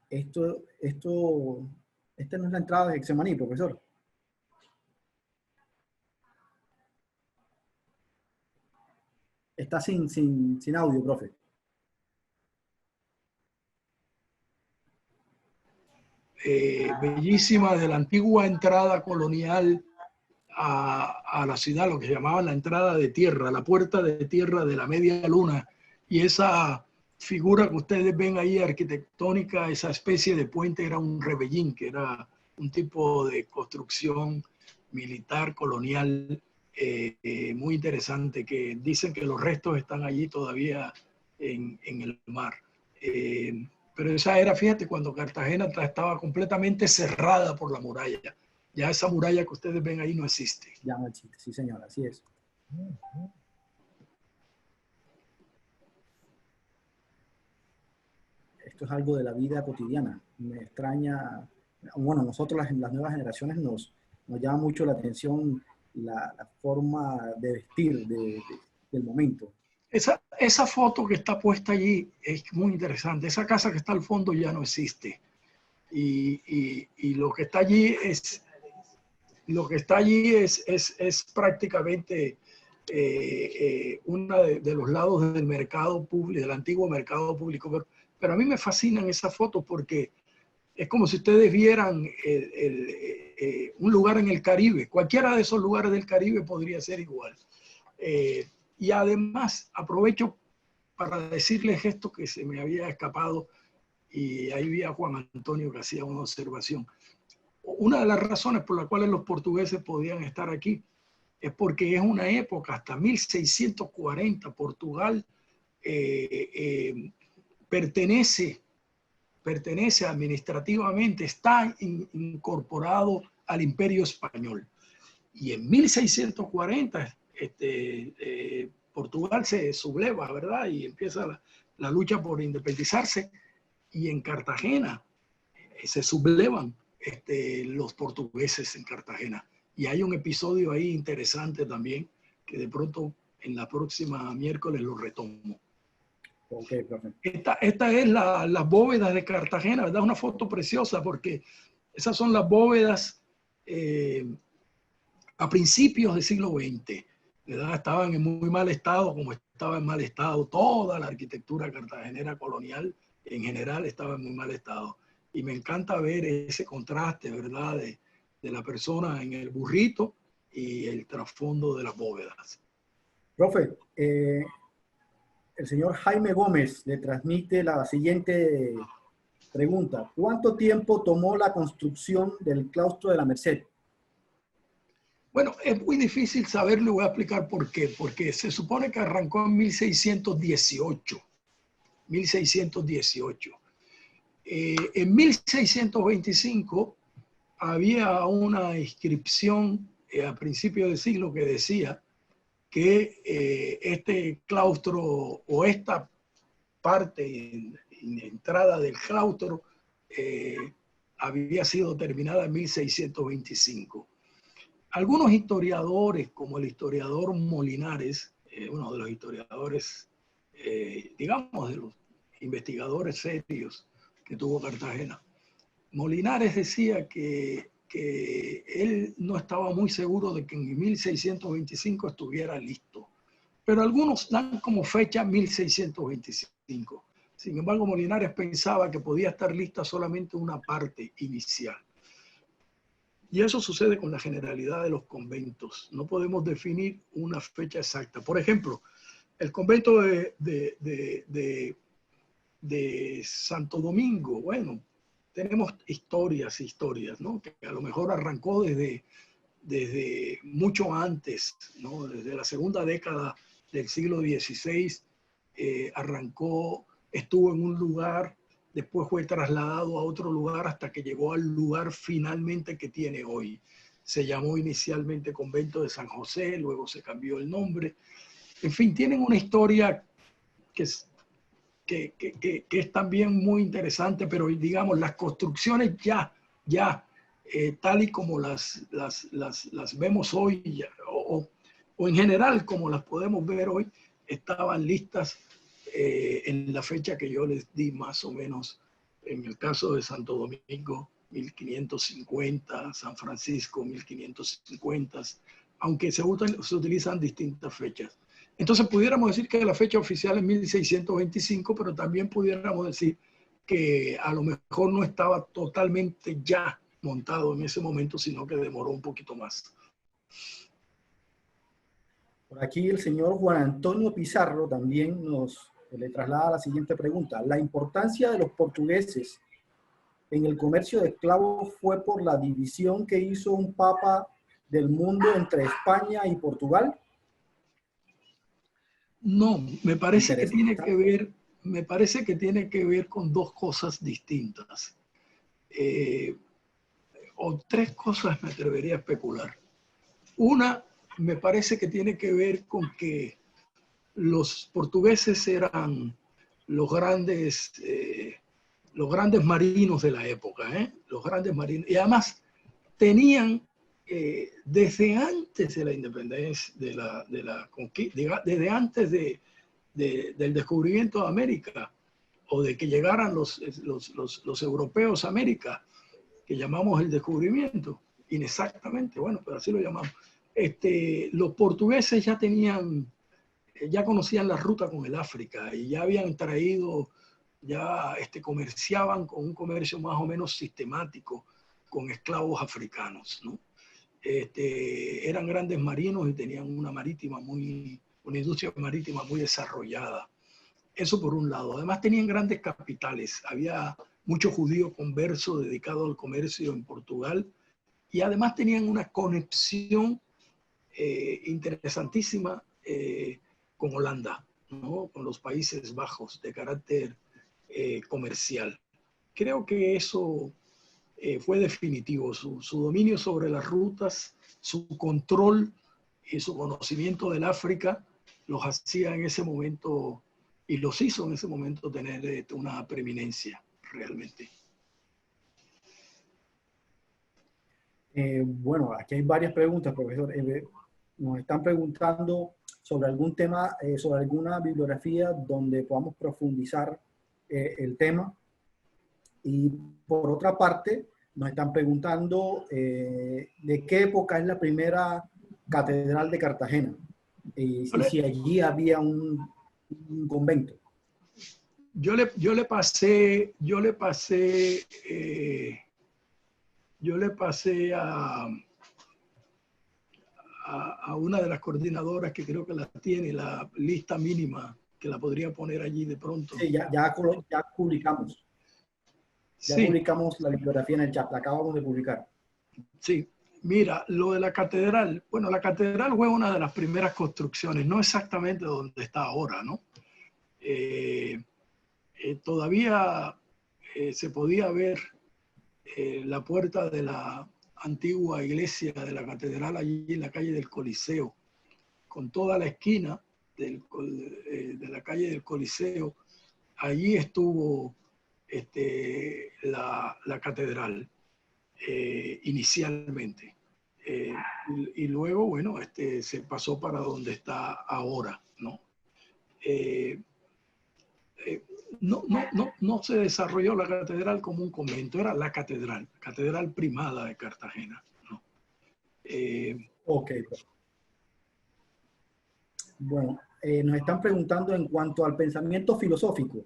Esta no es la entrada de Getsemaní, profesor. Está sin audio, profe. Bellísima, de la antigua entrada colonial a la ciudad, lo que se llamaba la entrada de tierra, la puerta de tierra de la media luna, y esa figura que ustedes ven ahí arquitectónica, esa especie de puente era un rebellín, que era un tipo de construcción militar colonial muy interesante, que dicen que los restos están allí todavía en el mar. Pero esa era, fíjate, cuando Cartagena estaba completamente cerrada por la muralla. Ya esa muralla que ustedes ven ahí no existe. Ya no existe, sí señor, así es. Esto es algo de la vida cotidiana. Me extraña, bueno, nosotros las nuevas generaciones nos llama mucho la atención la forma de vestir del momento. Esa foto que está puesta allí es muy interesante. Esa casa que está al fondo ya no existe. Y lo que está allí es prácticamente uno de los lados del mercado público, del antiguo mercado público. Pero a mí me fascinan esas fotos porque es como si ustedes vieran un lugar en el Caribe. Cualquiera de esos lugares del Caribe podría ser igual. Y además aprovecho para decirles esto que se me había escapado, y ahí vi a Juan Antonio que hacía una observación. Una de las razones por las cuales los portugueses podían estar aquí es porque es una época, hasta 1640, Portugal pertenece administrativamente, está incorporado al Imperio Español. Y en 1640 Portugal se subleva, ¿verdad? Y empieza la lucha por independizarse. Y en Cartagena se sublevan los portugueses en Cartagena. Y hay un episodio ahí interesante también que de pronto en la próxima miércoles lo retomo. Okay, profe. Esta es las bóvedas de Cartagena, ¿verdad? Una foto preciosa porque esas son las bóvedas a principios del siglo XX, ¿verdad? Estaban en muy mal estado, como estaba en mal estado toda la arquitectura cartagenera colonial, en general estaba en muy mal estado. Y me encanta ver ese contraste, ¿verdad? De la persona en el burrito y el trasfondo de las bóvedas. Profe, el señor Jaime Gómez le transmite la siguiente pregunta. ¿Cuánto tiempo tomó la construcción del claustro de la Merced? Bueno, es muy difícil saberlo y voy a explicar por qué. Porque se supone que arrancó en 1618. 1618. En 1625 había una inscripción a principios del siglo que decía que este claustro o esta parte en entrada del claustro había sido terminada en 1625. Algunos historiadores, como el historiador Molinares, uno de los historiadores, digamos, de los investigadores serios que tuvo Cartagena, Molinares decía que él no estaba muy seguro de que en 1625 estuviera listo. Pero algunos dan como fecha 1625. Sin embargo, Molinares pensaba que podía estar lista solamente una parte inicial. Y eso sucede con la generalidad de los conventos. No podemos definir una fecha exacta. Por ejemplo, el convento de Santo Domingo, bueno, tenemos historias, ¿no? Que a lo mejor arrancó desde mucho antes, ¿no? Desde la segunda década del siglo XVI arrancó, estuvo en un lugar, después fue trasladado a otro lugar hasta que llegó al lugar finalmente que tiene hoy. Se llamó inicialmente Convento de San José, luego se cambió el nombre. En fin, tienen una historia que es también muy interesante, pero digamos, las construcciones tal y como las vemos hoy, o en general como las podemos ver hoy, estaban listas en la fecha que yo les di más o menos. En el caso de Santo Domingo, 1550, San Francisco, 1550, aunque se utilizan distintas fechas. Entonces pudiéramos decir que la fecha oficial es 1625, pero también pudiéramos decir que a lo mejor no estaba totalmente ya montado en ese momento, sino que demoró un poquito más. Por aquí el señor Juan Antonio Pizarro también le traslada la siguiente pregunta. ¿La importancia de los portugueses en el comercio de esclavos fue por la división que hizo un papa del mundo entre España y Portugal? No, me parece que tiene que ver con dos cosas distintas. O tres cosas me atrevería a especular. Una, me parece que tiene que ver con que los portugueses eran los grandes marinos de la época, los grandes marinos. Y además tenían, desde antes de la independencia, de la conquista, desde antes del descubrimiento de América, o de que llegaran los europeos a América, que llamamos el descubrimiento, inexactamente, bueno, pero así lo llamamos. Los portugueses ya conocían la ruta con el África y ya habían traído, comerciaban con un comercio más o menos sistemático con esclavos africanos, ¿no? Eran grandes marinos y tenían una industria marítima muy desarrollada. Eso por un lado. Además tenían grandes capitales. Había muchos judíos conversos dedicados al comercio en Portugal y además tenían una conexión interesantísima con Holanda, ¿no? Con los Países Bajos de carácter comercial. Creo que eso fue definitivo. Su dominio sobre las rutas, su control y su conocimiento del África los hacía en ese momento y los hizo en ese momento tener una preeminencia realmente. Bueno, aquí hay varias preguntas, profesor. Nos están preguntando sobre algún tema, sobre alguna bibliografía donde podamos profundizar el tema. Y por otra parte, nos están preguntando de qué época es la primera catedral de Cartagena y si allí había un convento. Yo le pasé a una de las coordinadoras que creo que la tiene, la lista mínima, que la podría poner allí de pronto. Sí, ya publicamos. Ya publicamos la bibliografía en el chat, la acabamos de publicar. Sí, mira, lo de la catedral, bueno, la catedral fue una de las primeras construcciones, no exactamente donde está ahora, ¿no? Todavía se podía ver la puerta de la antigua iglesia de la catedral allí en la calle del Coliseo, con toda la esquina de la calle del Coliseo. Allí estuvo la catedral inicialmente. Y luego, bueno, se pasó para donde está ahora, ¿no? No se desarrolló la catedral como un convento, era la catedral primada de Cartagena, ¿no? Ok. Bueno, nos están preguntando en cuanto al pensamiento filosófico.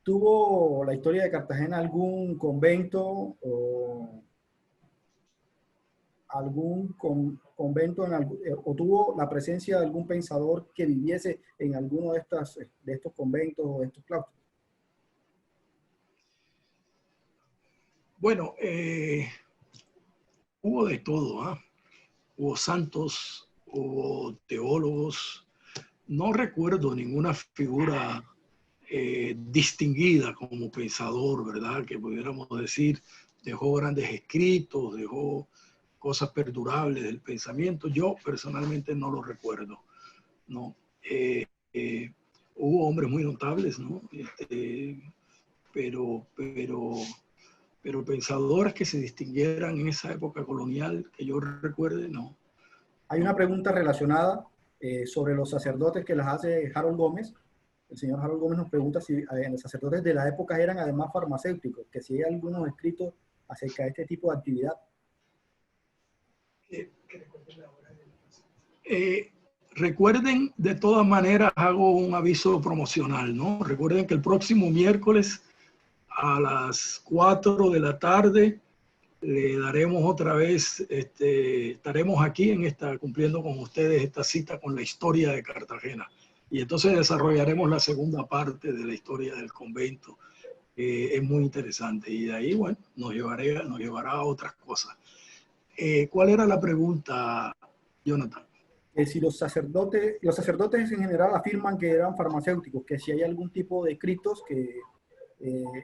¿Tuvo la historia de Cartagena algún convento o algún convento o tuvo la presencia de algún pensador que viviese en alguno de estos conventos o de estos claustros? Bueno, hubo de todo, ¿eh? Hubo santos, hubo teólogos. No recuerdo ninguna figura distinguida como pensador, ¿verdad? Que pudiéramos decir, dejó grandes escritos, dejó cosas perdurables del pensamiento. Yo personalmente no lo recuerdo, ¿no? Hubo hombres muy notables, ¿no? Pero pensadores que se distinguieran en esa época colonial, que yo recuerde, no. Hay una pregunta relacionada sobre los sacerdotes que las hace Harold Gómez. El señor Harold Gómez nos pregunta si los sacerdotes de la época eran además farmacéuticos, que si hay algunos escritos acerca de este tipo de actividad. Recuerden, de todas maneras, hago un aviso promocional, ¿no? Recuerden que el próximo miércoles a las 4 de la tarde le daremos otra vez, estaremos aquí cumpliendo con ustedes esta cita con la historia de Cartagena. Y entonces desarrollaremos la segunda parte de la historia del convento. Es muy interesante. Y de ahí, bueno, nos llevará a otras cosas. ¿Cuál era la pregunta, Jonathan? Si los sacerdotes en general afirman que eran farmacéuticos, que si hay algún tipo de escritos que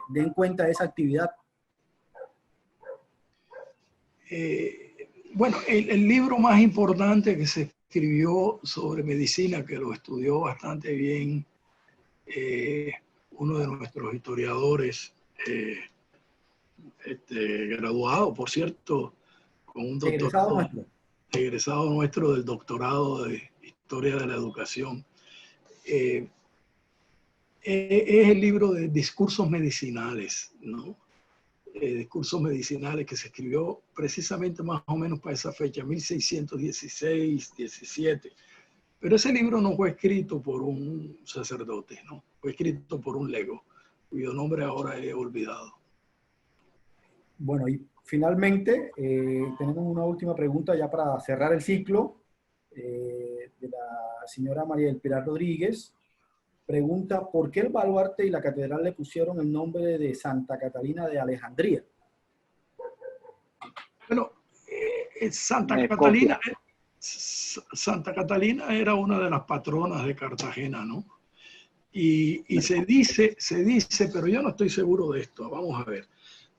den cuenta de esa actividad. Bueno, el libro más importante que se escribió sobre medicina, que lo estudió bastante bien uno de nuestros historiadores, graduado, por cierto, con un doctorado, egresado nuestro del doctorado de Historia de la Educación. Es el libro de discursos medicinales, ¿no? Discursos medicinales que se escribió precisamente más o menos para esa fecha, 1616, 17. Pero ese libro no fue escrito por un sacerdote, ¿no? Fue escrito por un lego, cuyo nombre ahora he olvidado. Bueno, y finalmente tenemos una última pregunta ya para cerrar el ciclo de la señora María del Pilar Rodríguez. Pregunta, ¿por qué el baluarte y la catedral le pusieron el nombre de Santa Catalina de Alejandría? Bueno, Santa Catalina era una de las patronas de Cartagena, ¿no? Y se dice, pero yo no estoy seguro de esto, vamos a ver.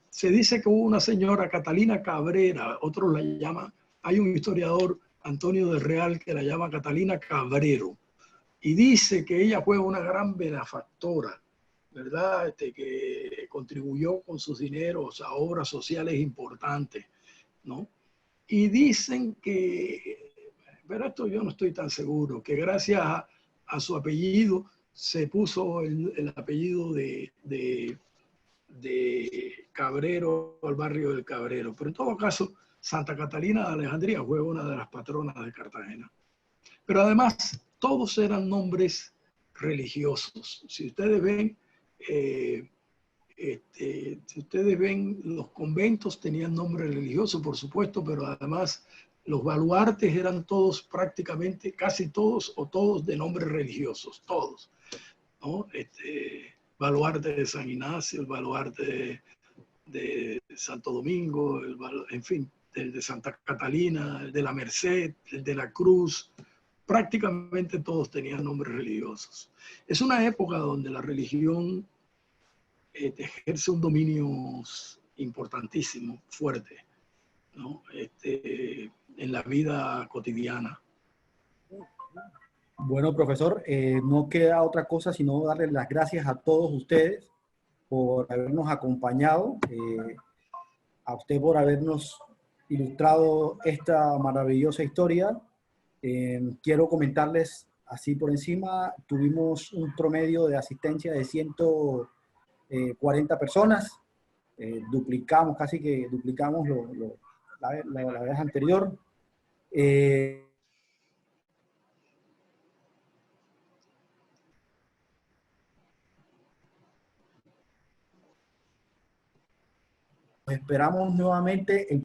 Se dice que hubo una señora, Catalina Cabrera, otros la llaman, hay un historiador, Antonio de Real, que la llama Catalina Cabrero, y dice que ella fue una gran benefactora, ¿verdad? Que contribuyó con sus dineros a obras sociales importantes, ¿no? Y dicen que, pero esto yo no estoy tan seguro, que gracias a su apellido se puso el apellido de Cabrero al barrio del Cabrero. Pero en todo caso, Santa Catalina de Alejandría fue una de las patronas de Cartagena. Pero además, todos eran nombres religiosos. Si ustedes ven, los conventos tenían nombre religioso, por supuesto, pero además los baluartes eran todos prácticamente, casi todos o todos de nombres religiosos, todos, ¿no? Baluarte de San Ignacio, el baluarte de Santo Domingo, en fin, el de Santa Catalina, el de la Merced, el de la Cruz, prácticamente todos tenían nombres religiosos. Es una época donde la religión ejerce un dominio importantísimo, fuerte, ¿no? En la vida cotidiana. Bueno, profesor, no queda otra cosa sino darles las gracias a todos ustedes por habernos acompañado, a usted por habernos ilustrado esta maravillosa historia. Quiero comentarles así por encima, tuvimos un promedio de asistencia de 140 personas, casi que duplicamos la vez anterior. Esperamos nuevamente.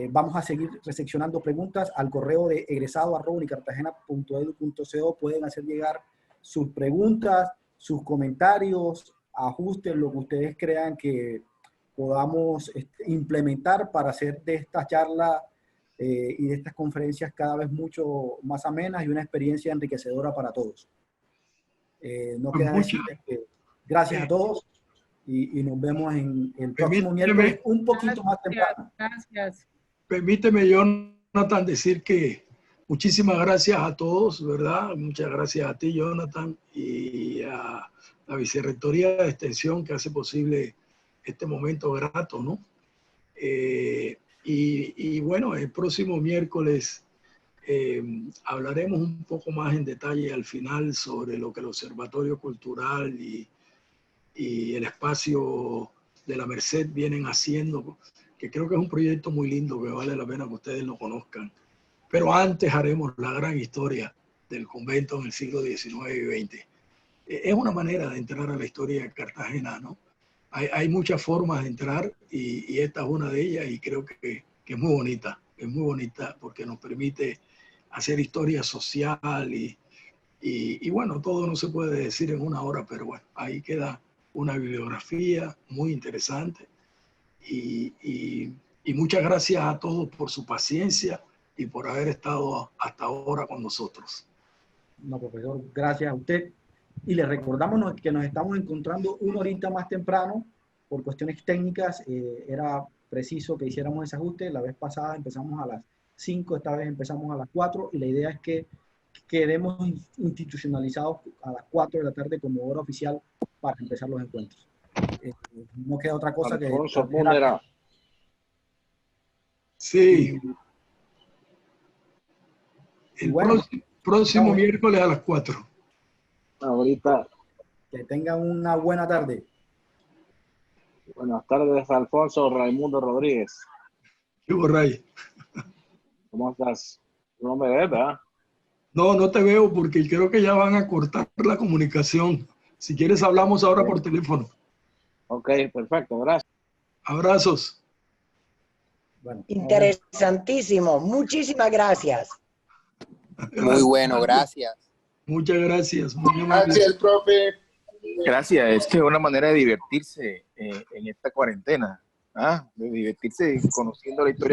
Vamos a seguir recepcionando preguntas al correo de egresado@unicartagena.edu.co. Pueden hacer llegar sus preguntas, sus comentarios, ajustes, lo que ustedes crean que podamos implementar para hacer de esta charla y de estas conferencias cada vez mucho más amenas y una experiencia enriquecedora para todos. No queda decirles que gracias a todos. Y nos vemos en el próximo miércoles un poquito más temprano. Gracias. Permíteme, Jonathan, decir que muchísimas gracias a todos, ¿verdad? Muchas gracias a ti, Jonathan, y a la Vicerrectoría de Extensión que hace posible este momento grato, ¿no? Y bueno, el próximo miércoles hablaremos un poco más en detalle al final sobre lo que el Observatorio Cultural y el espacio de la Merced vienen haciendo, que creo que es un proyecto muy lindo que vale la pena que ustedes lo conozcan. Pero antes haremos la gran historia del convento en el siglo XIX y XX. Es una manera de entrar a la historia de Cartagena, ¿no? hay muchas formas de entrar y esta es una de ellas y creo que es muy bonita porque nos permite hacer historia social y bueno, todo no se puede decir en una hora, pero bueno, ahí queda una bibliografía muy interesante y muchas gracias a todos por su paciencia y por haber estado hasta ahora con nosotros. No, profesor, gracias a usted. Y le recordamos que nos estamos encontrando una horita más temprano por cuestiones técnicas. Era preciso que hiciéramos ese ajuste. La vez pasada empezamos a las 5, esta vez empezamos a las 4 y la idea es que quedemos institucionalizados a las 4 de la tarde como hora oficial para empezar los encuentros. No queda otra cosa que... Alfonso Múnera. Sí. El bueno, próximo miércoles a las 4. Ahorita. Que tengan una buena tarde. Buenas tardes, Alfonso Raimundo Rodríguez. ¿Qué Ray? ¿Cómo estás? No me ves, ¿verdad? No, no te veo porque creo que ya van a cortar la comunicación. Si quieres, hablamos ahora por teléfono. Ok, perfecto, gracias. Abrazos. Bueno, interesantísimo. Muchísimas gracias. Muy bueno, gracias. Muchas gracias. Muy gracias, profe. Gracias. Es que es una manera de divertirse en esta cuarentena. De divertirse conociendo la historia.